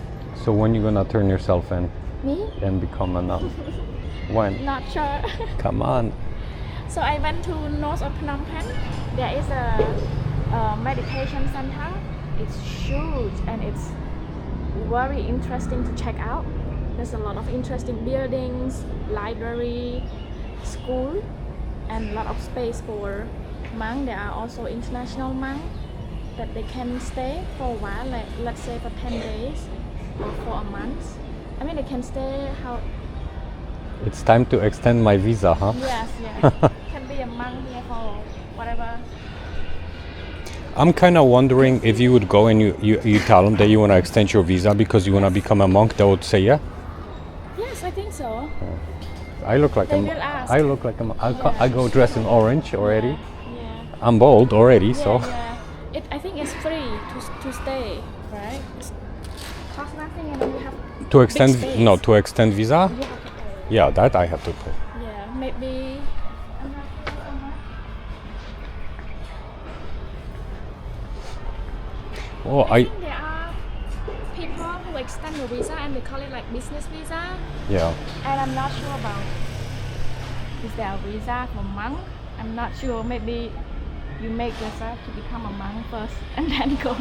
So when you gonna turn yourself in Me? and become a nun? When? Not sure. Come on. So I went to north of Phnom Penh. There is a meditation center. It's huge and it's very interesting to check out. There's a lot of interesting buildings, library, school, and a lot of space for monks. There are also international monks that they can stay for a while, like let's say for 10 days or for a month. I mean, they can stay how. It's time to extend my visa, huh? Yes, yes. Can be a monk here for whatever. I'm kind of wondering if you would go and you tell them that you want to extend your visa because you want to become a monk, they would say yeah. Yes, I think so. I look like They a will ask. I look like a Yeah. I go dressed in orange already. Yeah. I'm bold already, Yeah, so yeah. I think it's free to stay, right? It costs nothing, and then you have to extend space. no to extend visa. you have to pay. Yeah, that I have to pay. Yeah, maybe. I'm not sure how much. Oh, I think there are people who extend your visa and they call it like business visa, yeah. and I'm not sure about is there a visa for monk. I'm not sure. Maybe you make yourself to become a monk first and then go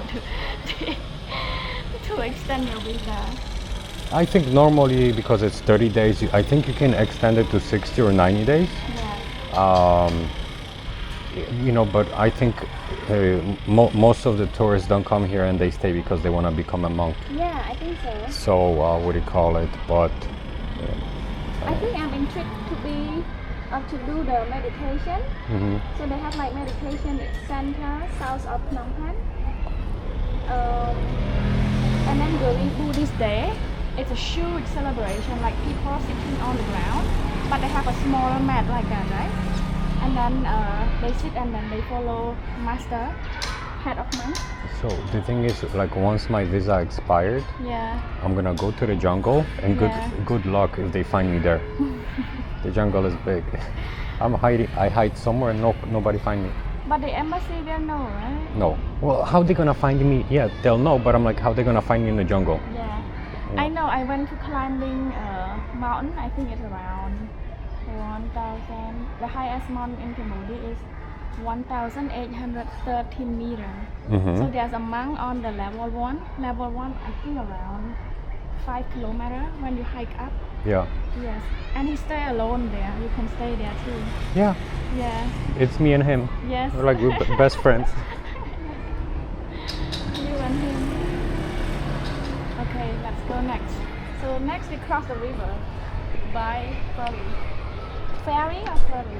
to extend your visa. I think normally because it's 30 days, I think you can extend it to 60 or 90 days. Yeah. You know, but I think most of the tourists don't come here and they stay because they want to become a monk. Yeah, I think so. So what do you call it? But I think I'm intrigued to do the meditation. So they have like meditation center south of Phnom Penh. And then during Buddhist day, it's a huge celebration, like people sitting on the ground, but they have a small mat like that, right? And then they sit and then they follow master, head of monk. so the thing is, like once my visa expired, Yeah. I'm gonna go to the jungle and Yeah. good luck if they find me there. The jungle is big. I hide somewhere and nobody find me. But the embassy will know, right? No. Well, how they gonna find me? Yeah, they'll know, but I'm like, how they gonna find me in the jungle? Yeah. I know. I went to climbing mountain. I think it's around 1,000. The highest mountain in Cambodia is 1,813 meters. So there's a monk on the level one. Level one, I think around 5 kilometers when you hike up. Yeah. Yes. And he stay alone there. You can stay there too. Yeah. Yeah. It's me and him. Yes. We're best friends. You and him. Okay, let's go next. So next we cross the river by ferry. Ferry or ferry?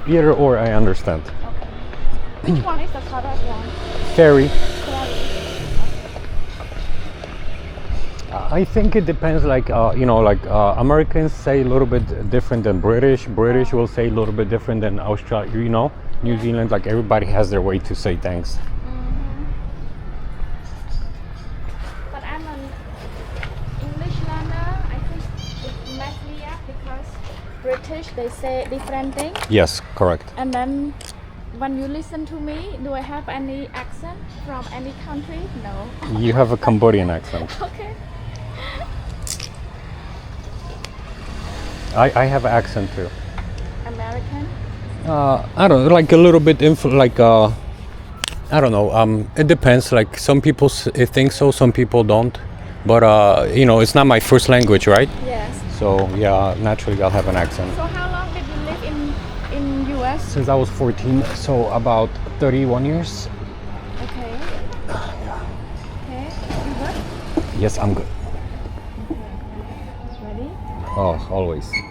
Either or, I understand. Okay. Which one is the correct one? Ferry. Ferry. I think it depends, like, you know, like Americans say a little bit different than British. British will say a little bit different than Australia, you know. New Zealand, like everybody has their way to say thanks. But I'm an English learner. I think it messed me up because British, they say different things. Yes, correct. And then when you listen to me, do I have any accent from any country? No. You have a Cambodian accent. Okay. I have an accent too. American? I don't know, like a little bit I don't know. It depends. Like some people think so, some people don't. But you know, it's not my first language, right? Yes. So yeah, naturally I'll have an accent. So how long did you live in US? Since I was 14, so about 31 years. Okay. Okay. You good? Yes, I'm good. Ready? Oh, always. Always.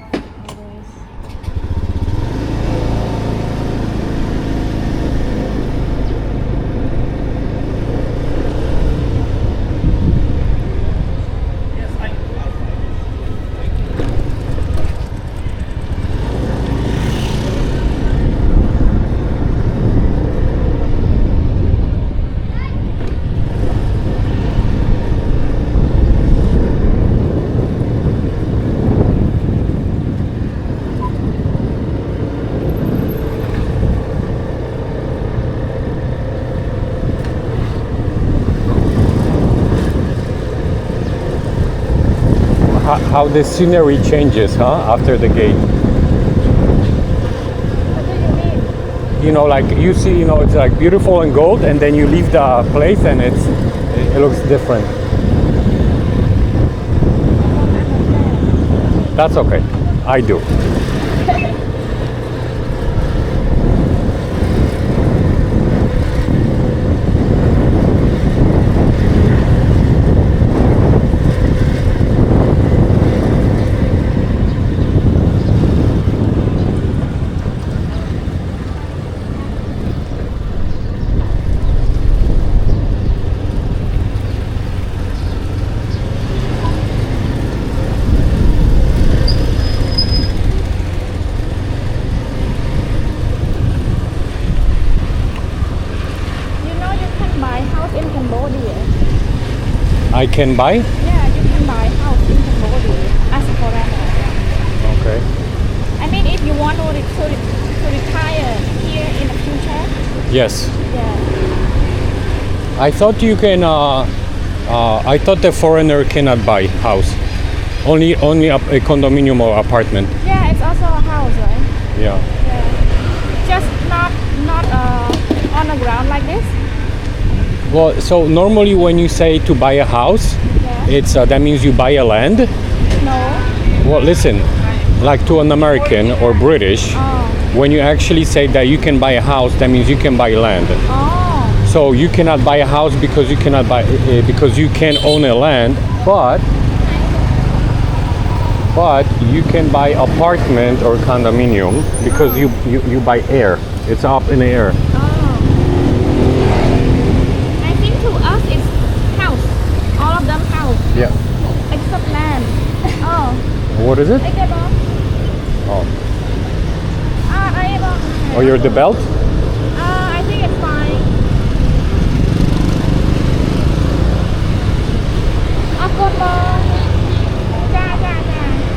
How the scenery changes, huh? After the gate. What do you mean? You know, like you see, you know, it's like beautiful and gold, and then you leave the place and it looks different. That's okay. I do. You know you can buy house in Cambodia. I can buy? Yeah, you can buy house in Cambodia as a foreigner. Okay. I mean, if you want to retire here in the future, Yes. yeah. I thought you can. I thought the foreigner cannot buy house. Only a condominium or apartment. Yeah, it's also a house, right? Yeah. Yeah. Just not on the ground like this. Well, so normally when you say to buy a house, Yeah. it's that means you buy a land. No. Well, listen, like to an American or British, when you actually say that you can buy a house, that means you can buy land. Oh. So you cannot buy a house because you cannot buy because you can own a land, but you can buy apartment or condominium because you buy air. It's up in the air. I think to us it's house. All of them house. Yeah. Except land. Oh. What is it? Cái bó. Oh. Đây bó. Oh, you're the belt? I think it's fine. Côn bó. Cha.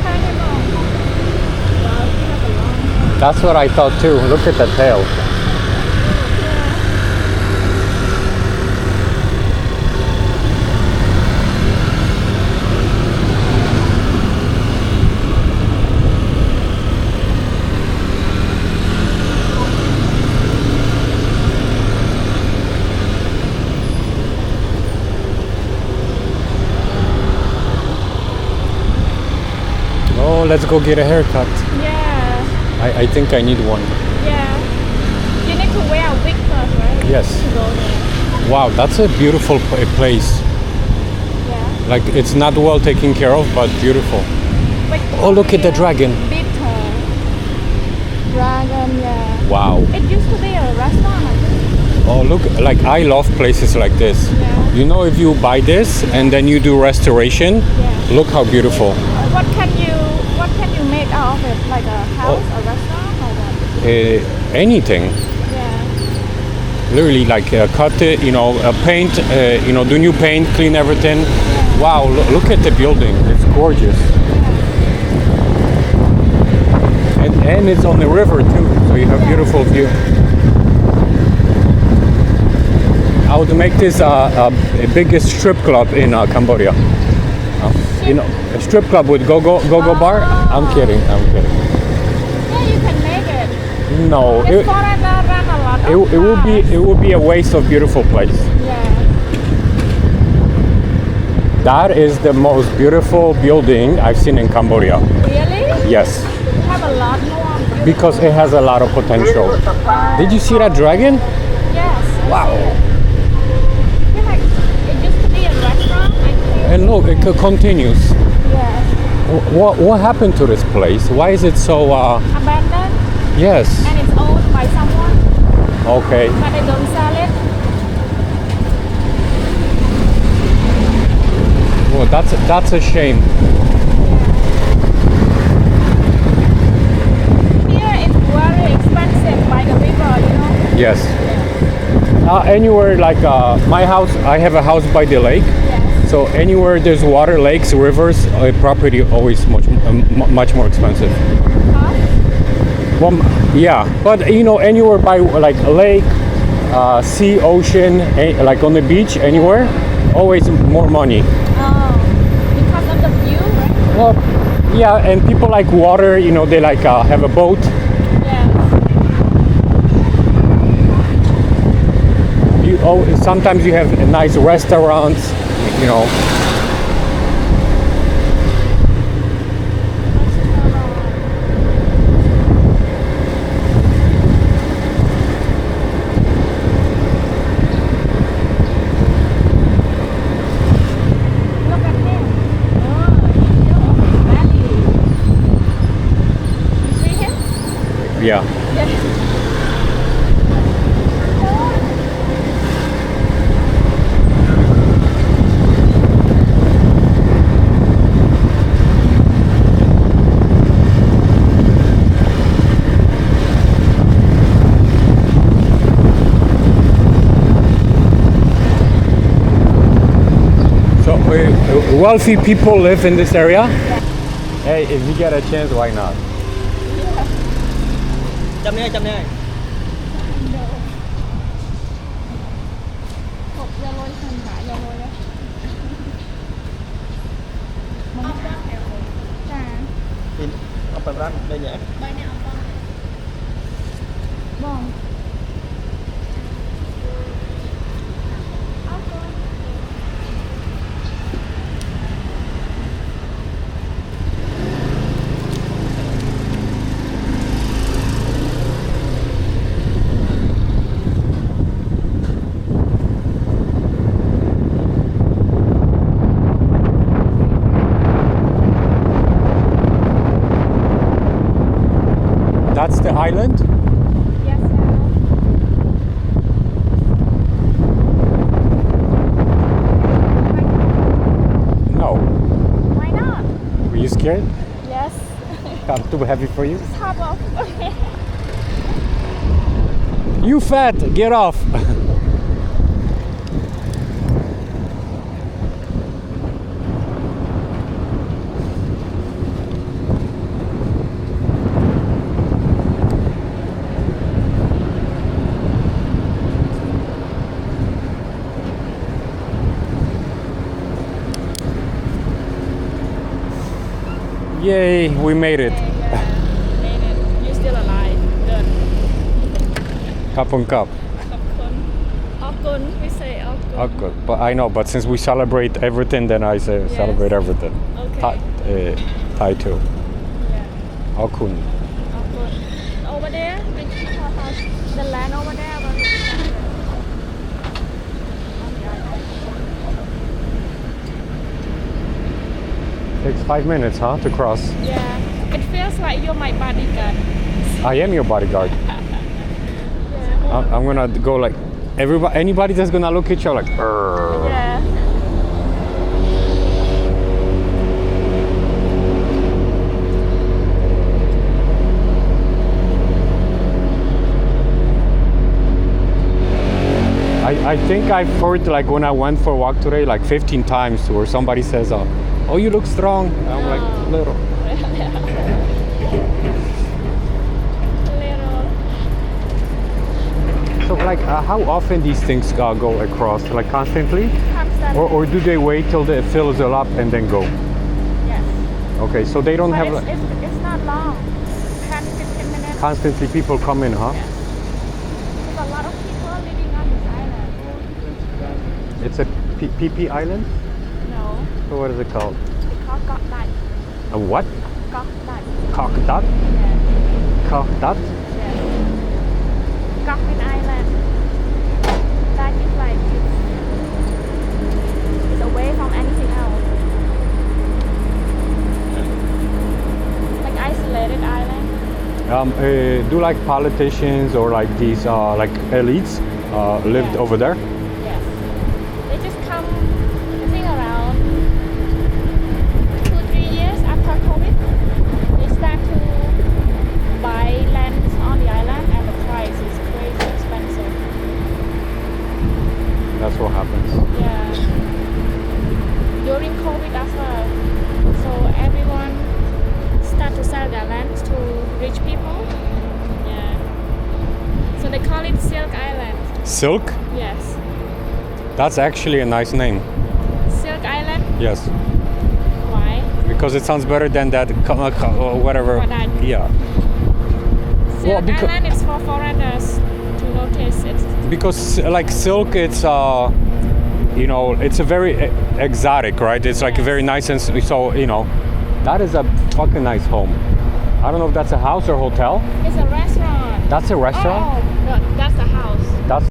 Hai cái bó. That's what I thought too. Look at the tail. Oh, let's go get a haircut. Yeah. I think I need one. Yeah. You need to wear a wig first, right? Yes. To go there. Wow, that's a beautiful place. Yeah. Like it's not well taken care of, but beautiful. Oh, look at the dragon. Bitter. Dragon, yeah. Wow. It used to be a restaurant, I think. Oh, look, like I love places like this. Yeah. You know, if you buy this and then you do restoration, Yeah. look how beautiful. What can you make out of it? Like a house, a restaurant, or what? Anything. Yeah. Literally, like cut it, paint, do new paint, clean everything. Wow, look at the building. It's gorgeous. And it's on the river too, so you have beautiful view. I would make this a biggest strip club in Cambodia. A strip club with go bar. I'm kidding. Yeah, you can make it. No, It's foreigner run a lot of it would be a waste of beautiful place. Yeah. That is the most beautiful building I've seen in Cambodia. Really? Yes, You have a lot more. because it has a lot of potential. Did you see that dragon? Yes. Wow. I feel like it used to be a restaurant, I think. And look, it continues. Yes. What happened to this place? Why is it so? Abandoned, Yes. and it's owned by someone, Okay. but they don't sell it. Well, that's a shame. Here it's very expensive by the river, you know. Yes. Anywhere like my house, I have a house by the lake. Yes. So anywhere there's water, lakes, rivers, property always much more expensive. Huh? Well, yeah, but anywhere by like a lake, sea, ocean, like on the beach, anywhere, always more money. Oh, because of the view, right? Well, yeah, and people like water. They like have a boat. Yes. Sometimes you have nice restaurants. Look at him. Oh, value. You see him? Yeah. Yes. So wealthy people live in this area. Hey, if you get a chance, why not? Chăm nha. Hộp Zalo hình hại Zalo đó. Mong Trà. Apa beran đây nhỉ? Bông. island? Yes, sir. No. Why not? Were you scared? Yes. I'm too heavy for you? Just hop off. Okay. You fat, get off. Yay, we made it. Yeah, made it. You're still alive. Good. Kapun kap. All good. We say all good. Oh, good. But I know, but since we celebrate everything, then I say Yes. celebrate everything. Okay. Thai too. Yeah. All kun. All good. Over there, the land over there. Takes 5 minutes, huh, to cross. Yeah. It feels like you're my bodyguard. I am your bodyguard. Yeah. I'm gonna go like everybody, anybody that's gonna look at you like. "Arr." Yeah. I think I've heard like when I went for a walk today like 15 times where somebody says, "Oh, you look strong." I'm like little. Little. So like how often these things go across? Like constantly? Constant. Or do they wait till it fills it up and then go? Yes. Okay, so they don't But have it's, like, it's not long. 10, 15 minutes. constantly people come in, huh? There's a lot of people living on this island. It's a PP island? No. So what is it called? It's called Gok Dai. A what? Gok Dai. Kakdat? Yeah. Kakdat? Yes. Gok in island. That is like it's away from anything else. Like isolated island. Do like politicians or like these like elites lived Yeah. over there? Yes. They just come, I think around 2-3 years after COVID. They start to buy lands on the island and the price is crazy expensive. That's what happens. Yeah. During COVID as well. So everyone start to sell their lands to rich people. Yeah. So they call it Silk Island. Silk? Yes. That's actually a nice name. Silk Island. Yes. Why? Because it sounds better than that or whatever. What Yeah. Silk because- Island is for foreigners to notice it. Because like silk, it's you know, it's a very exotic, right? It's like Yes. very nice and so you know, that is a fucking nice home. I don't know if that's a house or hotel. It's a restaurant. That's a restaurant. Oh, no, that's the house. That's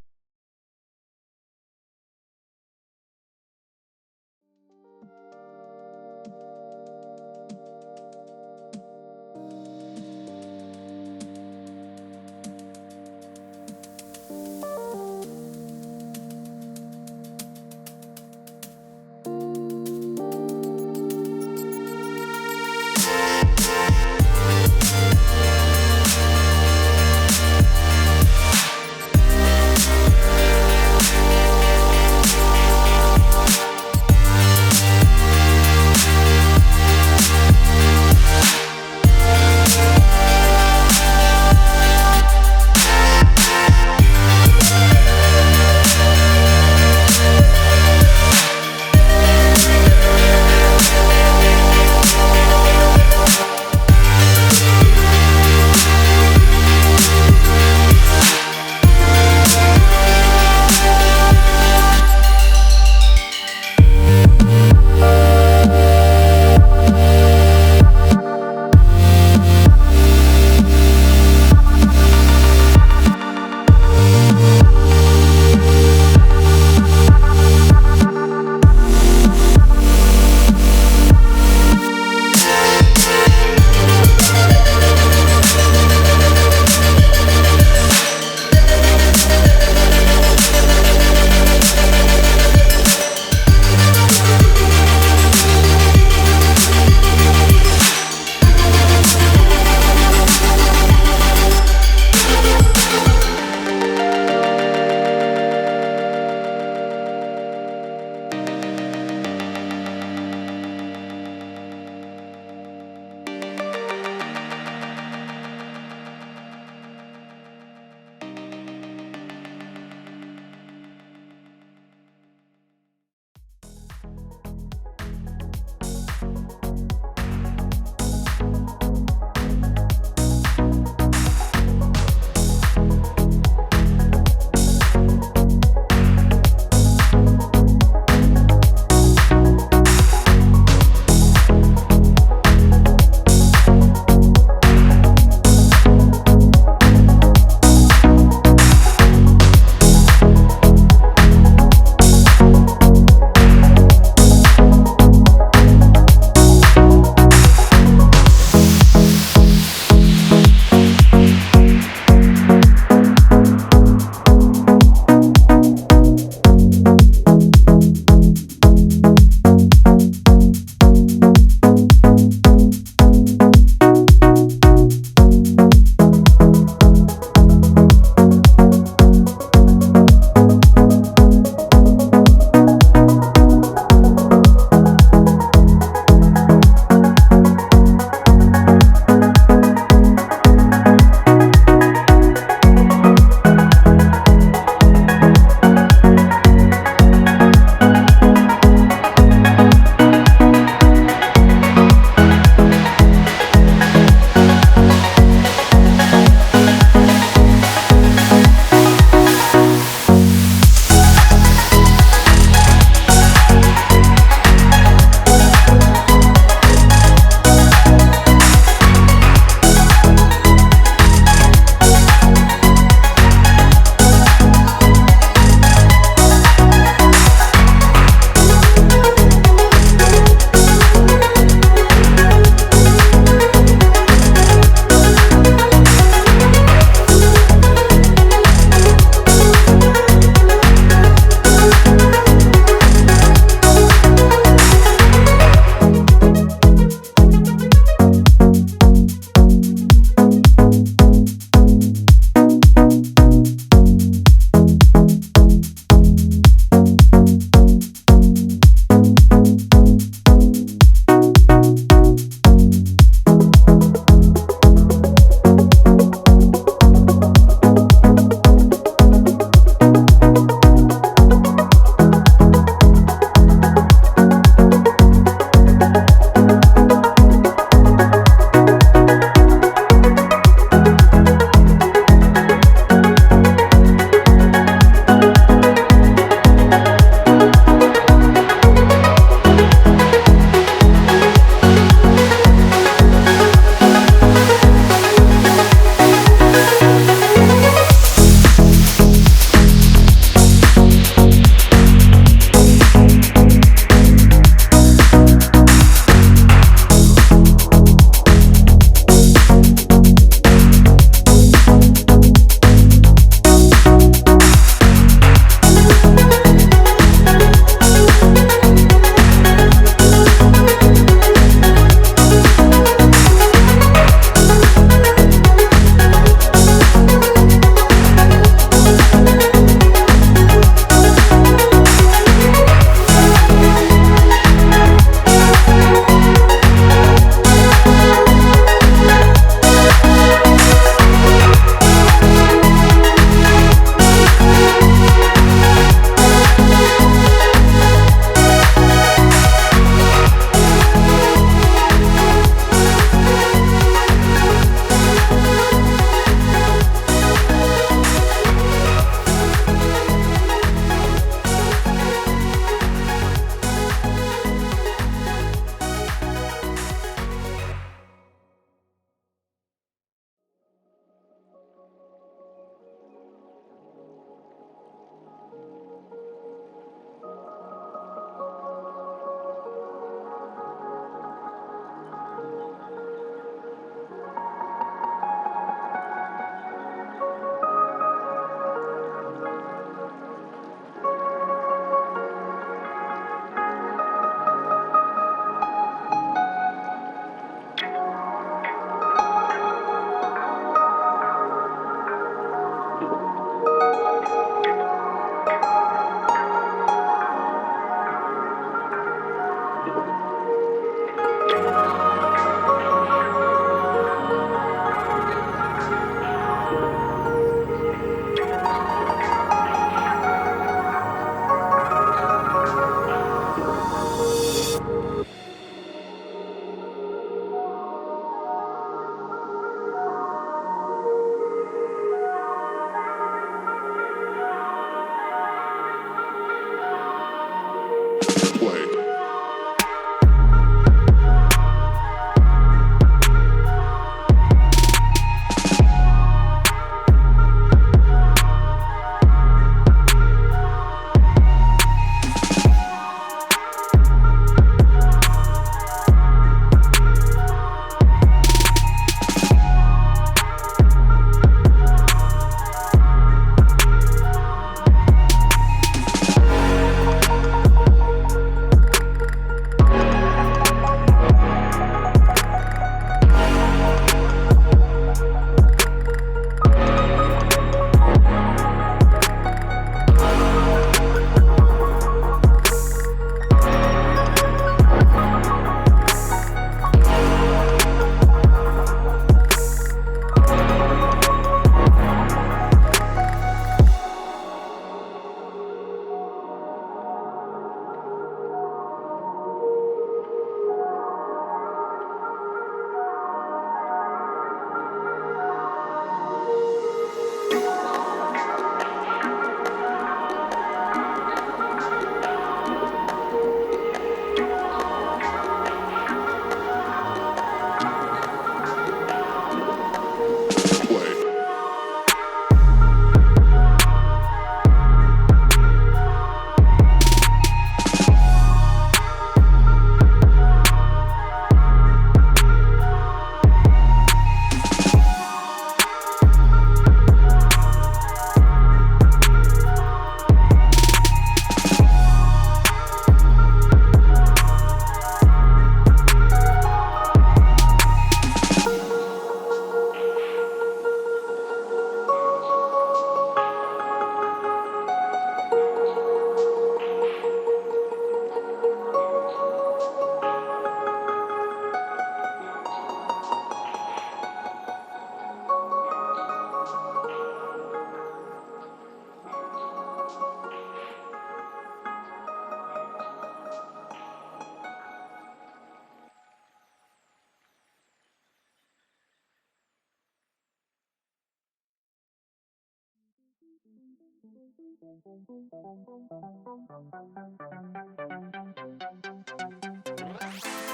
Thank